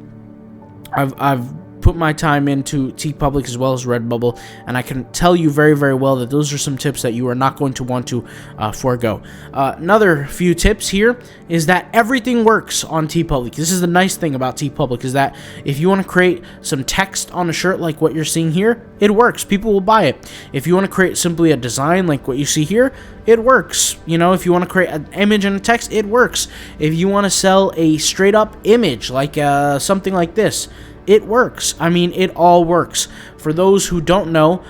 I've put my time into Teepublic as well as Redbubble, and I can tell you very, very well that those are some tips that you are not going to want to forego. Another few tips here is that everything works on Teepublic. This is the nice thing about Teepublic, is that if you want to create some text on a shirt like what you're seeing here, it works. People will buy it. If you want to create simply a design like what you see here, it works. You know, if you want to create an image and a text, it works. If you want to sell a straight up image like something like this, it works. I mean, it all works. For those who don't know,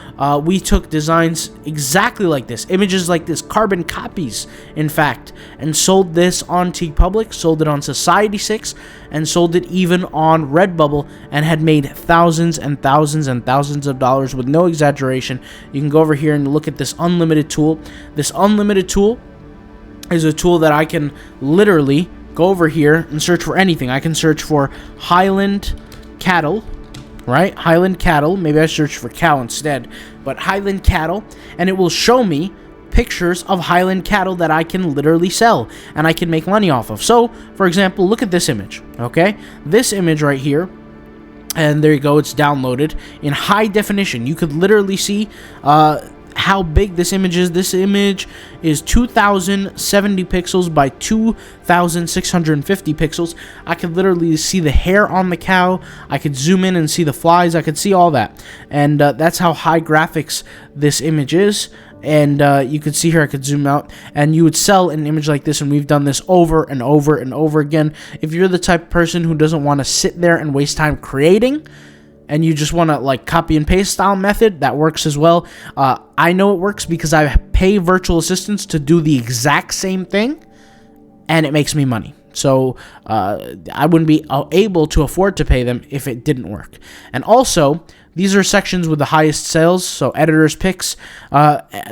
we took designs exactly like this, images like this, carbon copies, in fact, and sold this on Teepublic, sold it on Society6, and sold it even on Redbubble, and had made thousands and thousands and thousands of dollars with no exaggeration. You can go over here and look at this unlimited tool. This unlimited tool is a tool that I can literally go over here and search for anything. I can search for Highland cattle, right? Highland cattle. Maybe I search for cow instead, but Highland cattle, and it will show me pictures of Highland cattle that I can literally sell and I can make money off of. So, for example, look at this image, okay? This image right here, and there you go, it's downloaded in high definition. You could literally see how big this image is. This image is 2070 pixels by 2650 pixels. I could literally see the hair on the cow. I could zoom in and see the flies. I could see all that, and that's how high graphics this image is. And you could see here, I could zoom out, and you would sell an image like this, and we've done this over and over and over again. If you're the type of person who doesn't want to sit there and waste time creating, and you just want to like copy and paste style method, that works as well. I know it works because I pay virtual assistants to do the exact same thing, and it makes me money. So I wouldn't be able to afford to pay them if it didn't work. And also, these are sections with the highest sales, so editor's picks.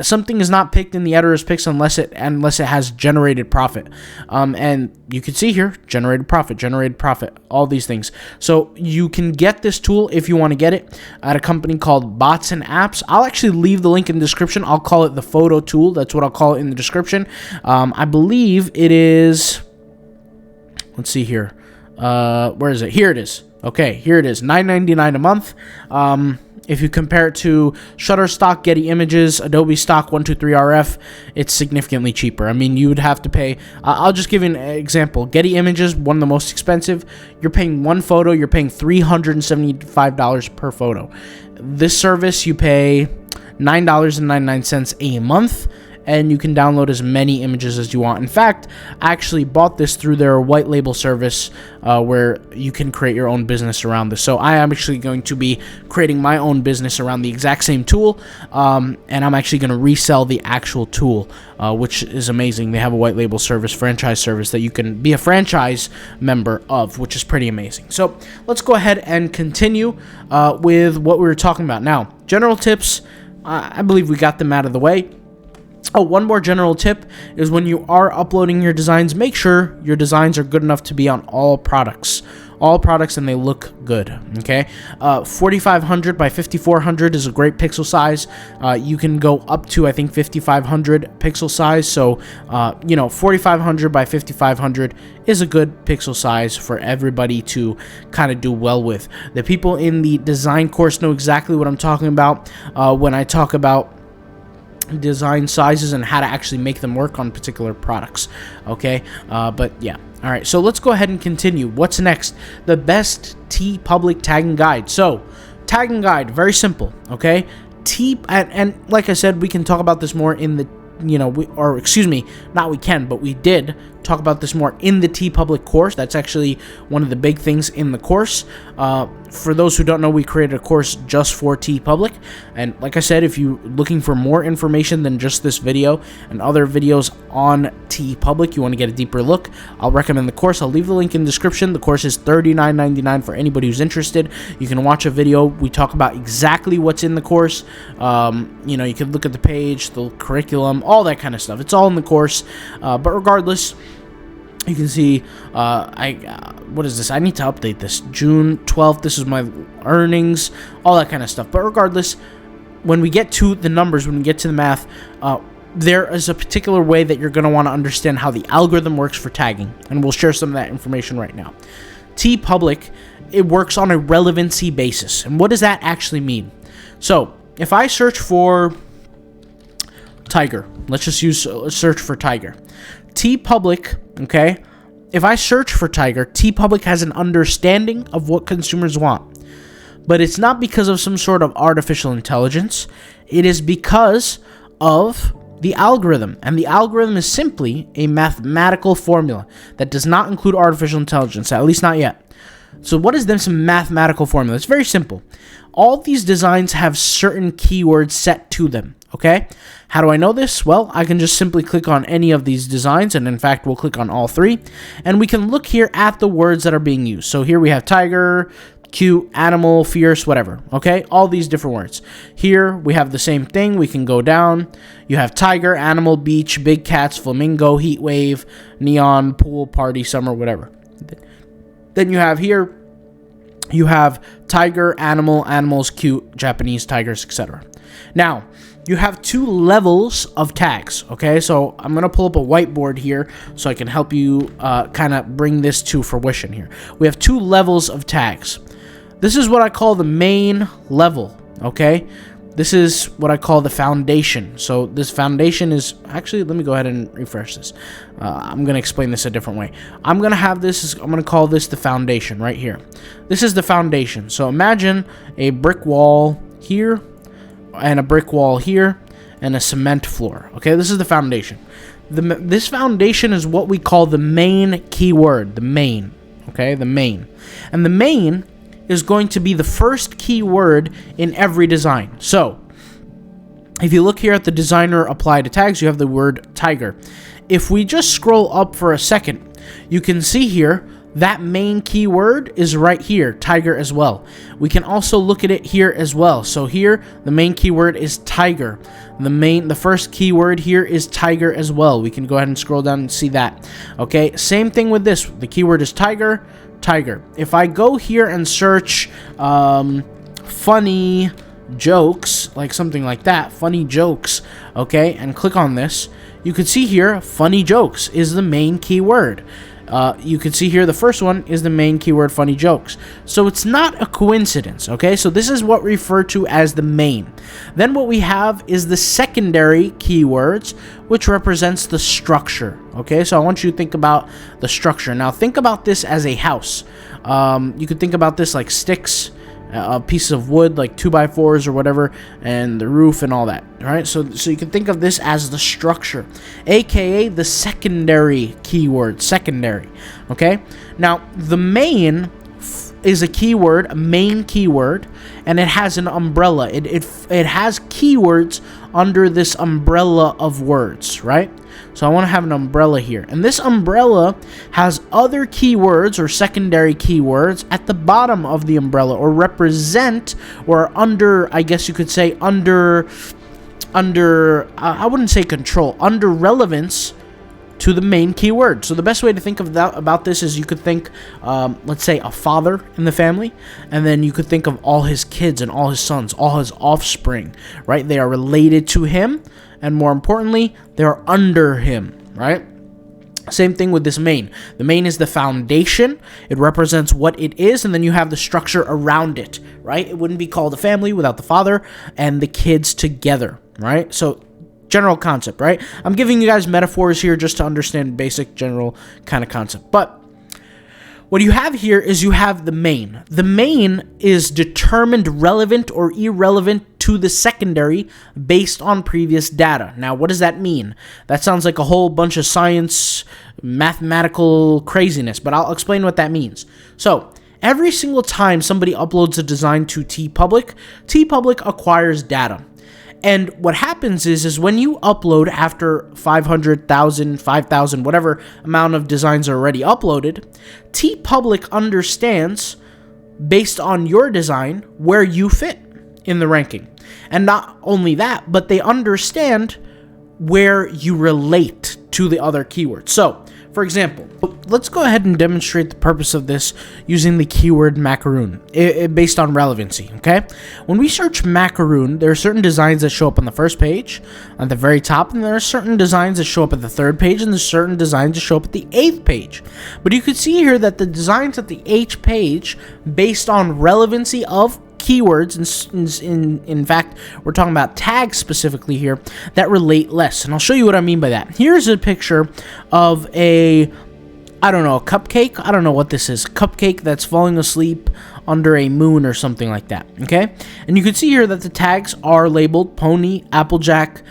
Something is not picked in the editor's picks unless it has generated profit. And you can see here, generated profit, all these things. So you can get this tool if you want to get it at a company called Bots and Apps. I'll actually leave the link in the description. I'll call it the photo tool. That's what I'll call it in the description. I believe it is, let's see here. Where is it? Here it is. Okay, here it is, $9.99 a month. If you compare it to Shutterstock, Getty Images, Adobe Stock 123RF, it's significantly cheaper. I mean, you would have to pay, I'll just give you an example. Getty Images, one of the most expensive. You're paying one photo, you're paying $375 per photo. This service, you pay $9.99 a month, and you can download as many images as you want. In fact, I actually bought this through their white label service where you can create your own business around this. So I am actually going to be creating my own business around the exact same tool, and I'm actually going to resell the actual tool, which is amazing. They have a white label service, franchise service that you can be a franchise member of, which is pretty amazing. So let's go ahead and continue with what we were talking about. Now, general tips, I believe we got them out of the way. Oh, one more general tip is when you are uploading your designs, make sure your designs are good enough to be on all products, and they look good, okay? 4500 by 5400 is a great pixel size. You can go up to, I think, 5500 pixel size, so, 4500 by 5500 is a good pixel size for everybody to kind of do well with. The people in the design course know exactly what I'm talking about when I talk about design sizes and how to actually make them work on particular products, okay? But yeah, all right, so let's go ahead and continue. What's next? The best Teepublic tagging guide. So tagging guide, very simple, okay? And like I said, we can talk about this more in the we did talk about this more in the Teepublic course. That's actually one of the big things in the course. For those who don't know, we created a course just for Teepublic, and like I said, if you're looking for more information than just this video and other videos on Teepublic, you want to get a deeper look, I'll recommend the course. I'll leave the link in the description. The course is $39.99 for anybody who's interested. You can watch a video. We talk about exactly what's in the course. You can look at the page, the curriculum, all that kind of stuff. It's all in the course, but regardless, you can see, what is this? I need to update this. June 12th, this is my earnings, all that kind of stuff. But regardless, when we get to the numbers, when we get to the math, there is a particular way that you're going to want to understand how the algorithm works for tagging. And we'll share some of that information right now. Teepublic it works on a relevancy basis. And what does that actually mean? So if I search for tiger, let's just use search for tiger. Teepublic, okay? If I search for tiger, Teepublic has an understanding of what consumers want. But it's not because of some sort of artificial intelligence. It is because of the algorithm. And the algorithm is simply a mathematical formula that does not include artificial intelligence, at least not yet. So what is this mathematical formula? It's very simple. All these designs have certain keywords set to them, okay? How do I know this? Well, I can just simply click on any of these designs, and in fact, we'll click on all three, and we can look here at the words that are being used. So here we have tiger, cute, animal, fierce, whatever, okay? All these different words. Here we have the same thing. We can go down. You have tiger, animal, beach, big cats, flamingo, heat wave, neon, pool, party, summer, whatever. Then you have here, you have tiger, animal, animals, cute, Japanese, tigers, etc. Now, you have two levels of tags, okay? So I'm going to pull up a whiteboard here so I can help you kind of bring this to fruition here. We have two levels of tags. This is what I call the main level, okay? This is what I call the foundation. So this foundation is, actually, let me go ahead and refresh this. I'm going to explain this a different way. I'm going to call this the foundation right here. This is the foundation. So imagine a brick wall here and a brick wall here and a cement floor. Okay, this is the foundation. This foundation is what we call the main keyword, the main. Okay, the main. And the main is going to be the first keyword in every design. So if you look here at the designer apply to tags, you have the word tiger. If we just scroll up for a second, you can see here that main keyword is right here, tiger as well. We can also look at it here as well. So here, the main keyword is tiger. The first keyword here is tiger as well. We can go ahead and scroll down and see that. Okay, same thing with this. The keyword is tiger, tiger. If I go here and search funny jokes, like something like that, funny jokes, okay, and click on this, you can see here, funny jokes is the main keyword. You can see here the first one is the main keyword, funny jokes. So it's not a coincidence, okay? So this is what we refer to as the main. Then what we have is the secondary keywords, which represents the structure, okay? So I want you to think about the structure. Now think about this as a house. You could think about this like sticks, a piece of wood like 2x4s or whatever, and the roof and all that. All right, so you can think of this as the structure, aka the secondary keyword, secondary. Okay, now the main is a keyword, a main keyword, and it has an umbrella. It has keywords under this umbrella of words, right? So I want to have an umbrella here, and this umbrella has other keywords or secondary keywords at the bottom of the umbrella, or represent, or under, I guess you could say under I wouldn't say control, under relevance to the main keyword. So the best way to think of that about this is you could think, let's say, a father in the family, and then you could think of all his kids and all his sons, all his offspring, right? They are related to him, and more importantly, they're under him, right? Same thing with this main. The main is the foundation. It represents what it is, and then you have the structure around it, right? It wouldn't be called a family without the father and the kids together, right? So general concept, right? I'm giving you guys metaphors here just to understand basic general kind of concept. But what you have here is you have the main. The main is determined relevant or irrelevant to the secondary based on previous data. Now, what does that mean? That sounds like a whole bunch of science, mathematical craziness, but I'll explain what that means. So, every single time somebody uploads a design to Teepublic, Teepublic acquires data. And what happens is when you upload after 500,000, 5,000, whatever amount of designs are already uploaded, Teepublic understands, based on your design, where you fit in the ranking. And not only that, but they understand where you relate to the other keywords. So, For example, let's go ahead and demonstrate the purpose of this using the keyword macaroon, based on relevancy, okay? When we search macaroon, there are certain designs that show up on the first page, on the very top, and there are certain designs that show up at the third page, and there's certain designs that show up at the 8th page. But you can see here that the designs at the 8th page, based on relevancy of keywords, in fact, we're talking about tags specifically here, that relate less. And I'll show you what I mean by that. Here's a picture of a, I don't know, a cupcake. I don't know what this is. Cupcake that's falling asleep under a moon or something like that, okay? And you can see here that the tags are labeled pony, applejack,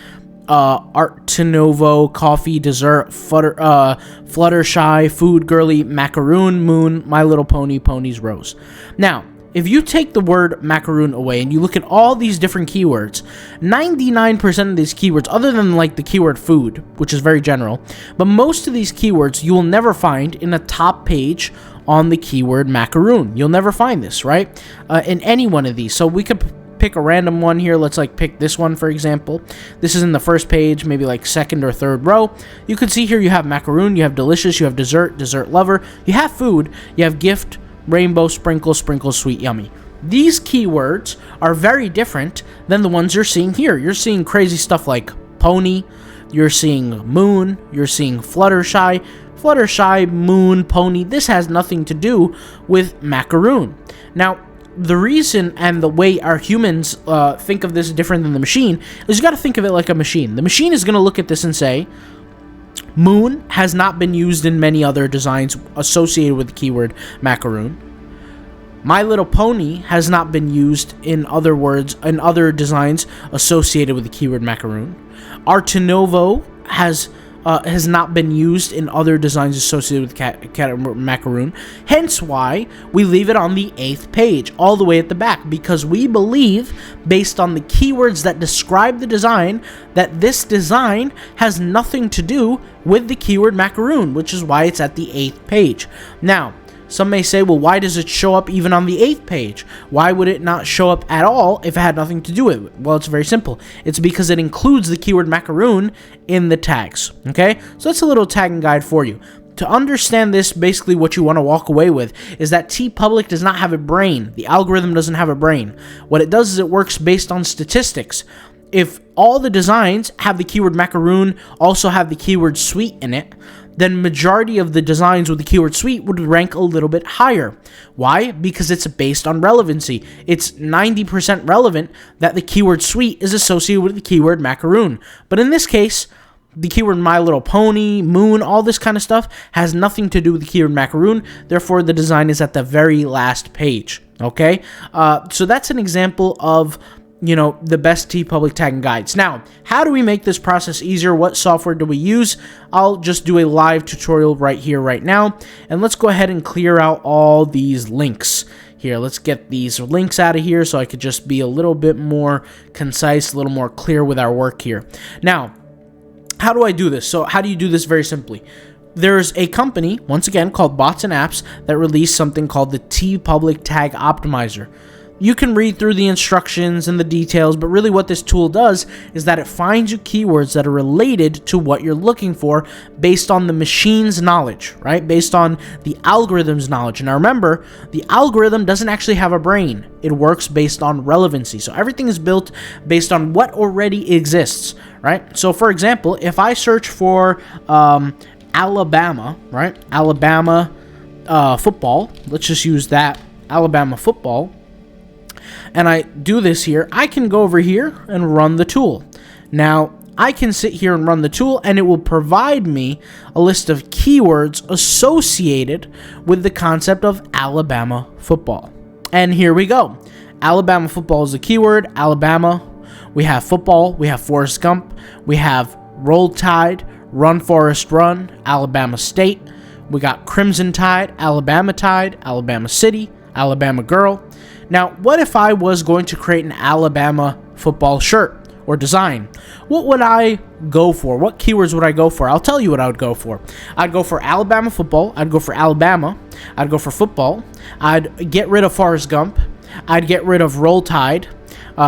art nouveau, coffee, dessert, fluttershy, food girly, macaroon, moon, My Little Pony, ponies, rose. Now, if you take the word macaroon away and you look at all these different keywords, 99% of these keywords, other than like the keyword food, which is very general, but most of these keywords you will never find in a top page on the keyword macaroon. You'll never find this, right? In any one of these. So we could pick a random one here. Let's like pick this one, for example. This is in the first page, maybe like second or third row. You can see here you have macaroon, you have delicious, you have dessert, dessert lover, you have food, you have gift, rainbow, sprinkle, sprinkle, sweet, yummy. These keywords are very different than the ones you're seeing here. You're seeing crazy stuff like pony, you're seeing moon, you're seeing fluttershy, moon, pony. This has nothing to do with macaroon. Now, the reason and the way our humans think of this different than the machine is you got to think of it like a machine. The machine is going to look at this and say, moon has not been used in many other designs associated with the keyword macaroon. My Little Pony has not been used in other designs associated with the keyword macaroon. Art nouveau has not been used in other designs associated with macaroon. Hence why we leave it on the 8th page, all the way at the back, because we believe, based on the keywords that describe the design, that this design has nothing to do with the keyword macaroon, which is why it's at the 8th page. Now, some may say, well, why does it show up even on the 8th page? Why would it not show up at all if it had nothing to do with it? Well, it's very simple. It's because it includes the keyword macaroon in the tags, okay? So that's a little tagging guide for you. To understand this, basically what you want to walk away with is that Teepublic does not have a brain. The algorithm doesn't have a brain. What it does is it works based on statistics. If all the designs have the keyword macaroon, also have the keyword sweet in it, then majority of the designs with the keyword sweet would rank a little bit higher. Why? Because it's based on relevancy. It's 90% relevant that the keyword sweet is associated with the keyword macaroon. But in this case, the keyword My Little Pony, moon, all this kind of stuff has nothing to do with the keyword macaroon. Therefore, the design is at the very last page. Okay? So that's an example of, you know, the best Teepublic tagging guides. Now, how do we make this process easier? What software do we use? I'll just do a live tutorial right here, right now. And let's go ahead and clear out all these links. Here, let's get these links out of here so I could just be a little bit more concise, a little more clear with our work here. Now, how do I do this? So how do you do this? Very simply. There's a company, once again, called Bots and Apps that released something called the Teepublic Tag Optimizer. You can read through the instructions and the details, but really what this tool does is that it finds you keywords that are related to what you're looking for based on the machine's knowledge, right? Based on the algorithm's knowledge. And now remember, the algorithm doesn't actually have a brain. It works based on relevancy. So everything is built based on what already exists, right? So for example, if I search for Alabama, right? Alabama football, let's just use that, Alabama football, and I do this here, I can go over here and run the tool. Now, I can sit here and run the tool, and it will provide me a list of keywords associated with the concept of Alabama football. And here we go. Alabama football is the keyword. Alabama. We have football. We have Forrest Gump. We have Roll Tide, Run Forrest Run, Alabama State. We got Crimson Tide, Alabama City, Alabama Girl. Now, what if I was going to create an Alabama football shirt or design? What would I go for? What keywords would I go for? I'll tell you what I would go for. I'd go for Alabama football. I'd go for Alabama. I'd go for football. I'd get rid of Forrest Gump. I'd get rid of Roll Tide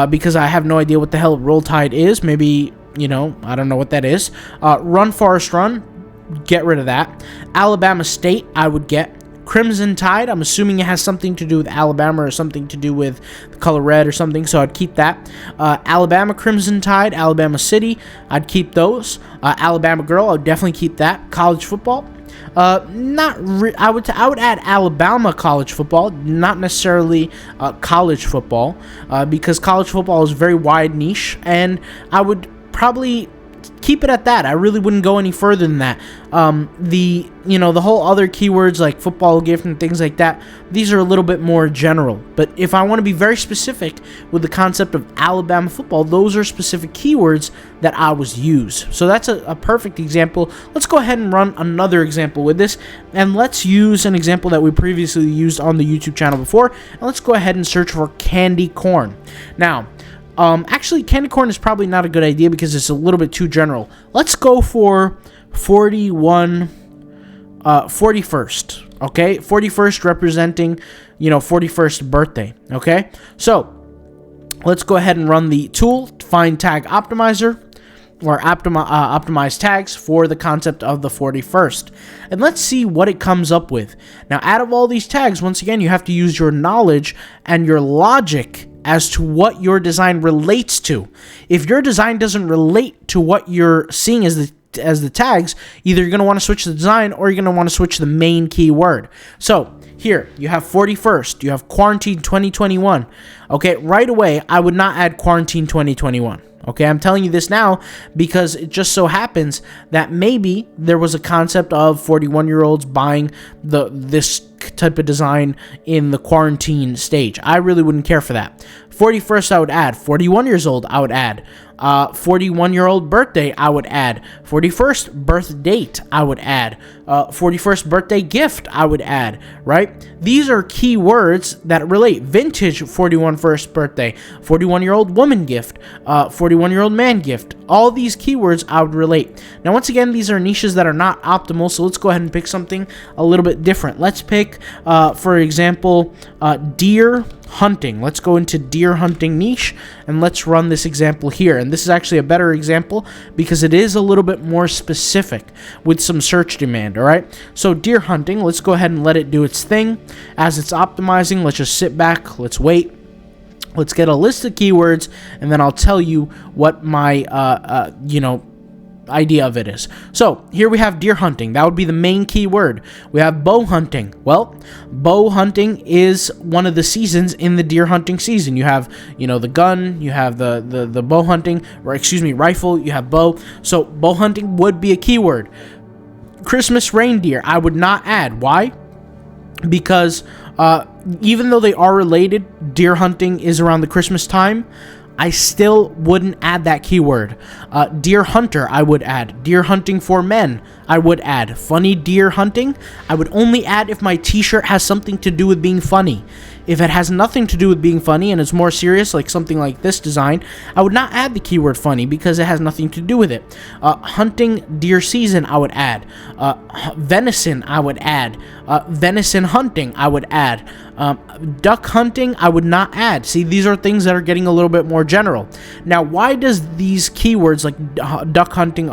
because I have no idea what the hell Roll Tide is. Maybe, you know, I don't know what that is. Run Forrest Run. get rid of that. Alabama State, I would get. Crimson Tide, I'm assuming it has something to do with Alabama or something to do with the color red or something, so I'd keep that. Alabama Crimson Tide, Alabama City, I'd keep those. Alabama Girl, I'd definitely keep that. College football, I would add Alabama college football, not necessarily college football, because college football is a very wide niche, and I would probably keep it at that. I really wouldn't go any further than that. The whole other keywords like football gift and things like that, these are a little bit more general. But if I want to be very specific with the concept of Alabama football, those are specific keywords that I was use. So that's a perfect example. Let's go ahead and run another example with this, and let's use an example that we previously used on the YouTube channel before, and let's go ahead and search for candy corn. Now, actually, candy corn is probably not a good idea because it's a little bit too general. Let's go for 41st, okay? 41st representing, 41st birthday, okay? So, let's go ahead and run the tool, find tag optimizer, or optimize tags for the concept of the 41st. And let's see what it comes up with. Now, out of all these tags, once again, you have to use your knowledge and your logic as to what your design relates to. If your design doesn't relate to what you're seeing as the tags, either you're going to want to switch the design or you're going to want to switch the main keyword. So here you have 41st, you have quarantine 2021. Okay, right away I would not add quarantine 2021. Okay, I'm telling you this now because it just so happens that maybe there was a concept of 41-year-olds buying this type of design in the quarantine stage. I really wouldn't care for that. 41st, I would add. 41 years old, I would add. 41-year-old birthday, I would add. 41st birth date, I would add. 41st birthday gift, I would add, right? These are key words that relate. Vintage 41st birthday, 41-year-old woman gift, 41-year-old man gift. All these keywords I would relate. Now, once again, these are niches that are not optimal, so let's go ahead and pick something a little bit different. Let's pick, for example, deer hunting. Let's go into deer hunting niche, and let's run this example here. And this is actually a better example because it is a little bit more specific with some search demand, all right? So deer hunting, let's go ahead and let it do its thing. As it's optimizing, let's just sit back, let's wait. Let's get a list of keywords, and then I'll tell you what my, idea of it is. So here we have deer hunting. That would be the main keyword. We have bow hunting. Well, bow hunting is one of the seasons in the deer hunting season. You have, the gun, you have the bow hunting, or rifle, you have bow. So bow hunting would be a keyword. Christmas reindeer, I would not add. Why? Because even though they are related, deer hunting is around the Christmas time, I still wouldn't add that keyword. Deer hunter, I would add. Deer hunting for men, I would add. Funny deer hunting, I would only add if my t-shirt has something to do with being funny. If it has nothing to do with being funny and it's more serious, like something like this design, I would not add the keyword funny because it has nothing to do with it. Hunting deer season, I would add. Venison, I would add. Venison hunting, I would add. Duck hunting, I would not add. See, these are things that are getting a little bit more general. Now, why does these keywords like duck hunting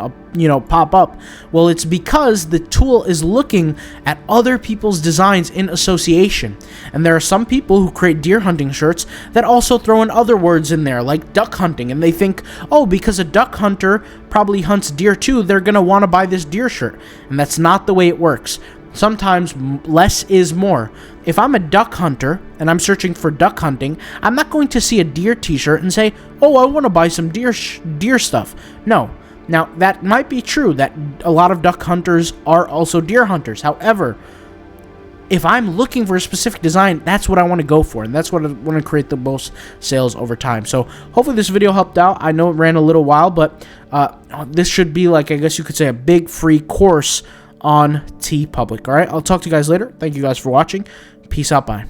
pop up? Well, it's because the tool is looking at other people's designs in association. And there are some people who create deer hunting shirts that also throw in other words in there, like duck hunting, and they think, oh, because a duck hunter probably hunts deer too, they're going to want to buy this deer shirt. And that's not the way it works. Sometimes less is more. If I'm a duck hunter and I'm searching for duck hunting, I'm not going to see a deer t-shirt and say, oh, I want to buy some deer stuff. No. Now, that might be true that a lot of duck hunters are also deer hunters. However, if I'm looking for a specific design, that's what I want to go for, and that's what I want to create the most sales over time. So hopefully this video helped out. I know it ran a little while, but this should be like, I guess you could say, a big free course on Teepublic. All right, I'll talk to you guys later. Thank you guys for watching. Peace out. Bye.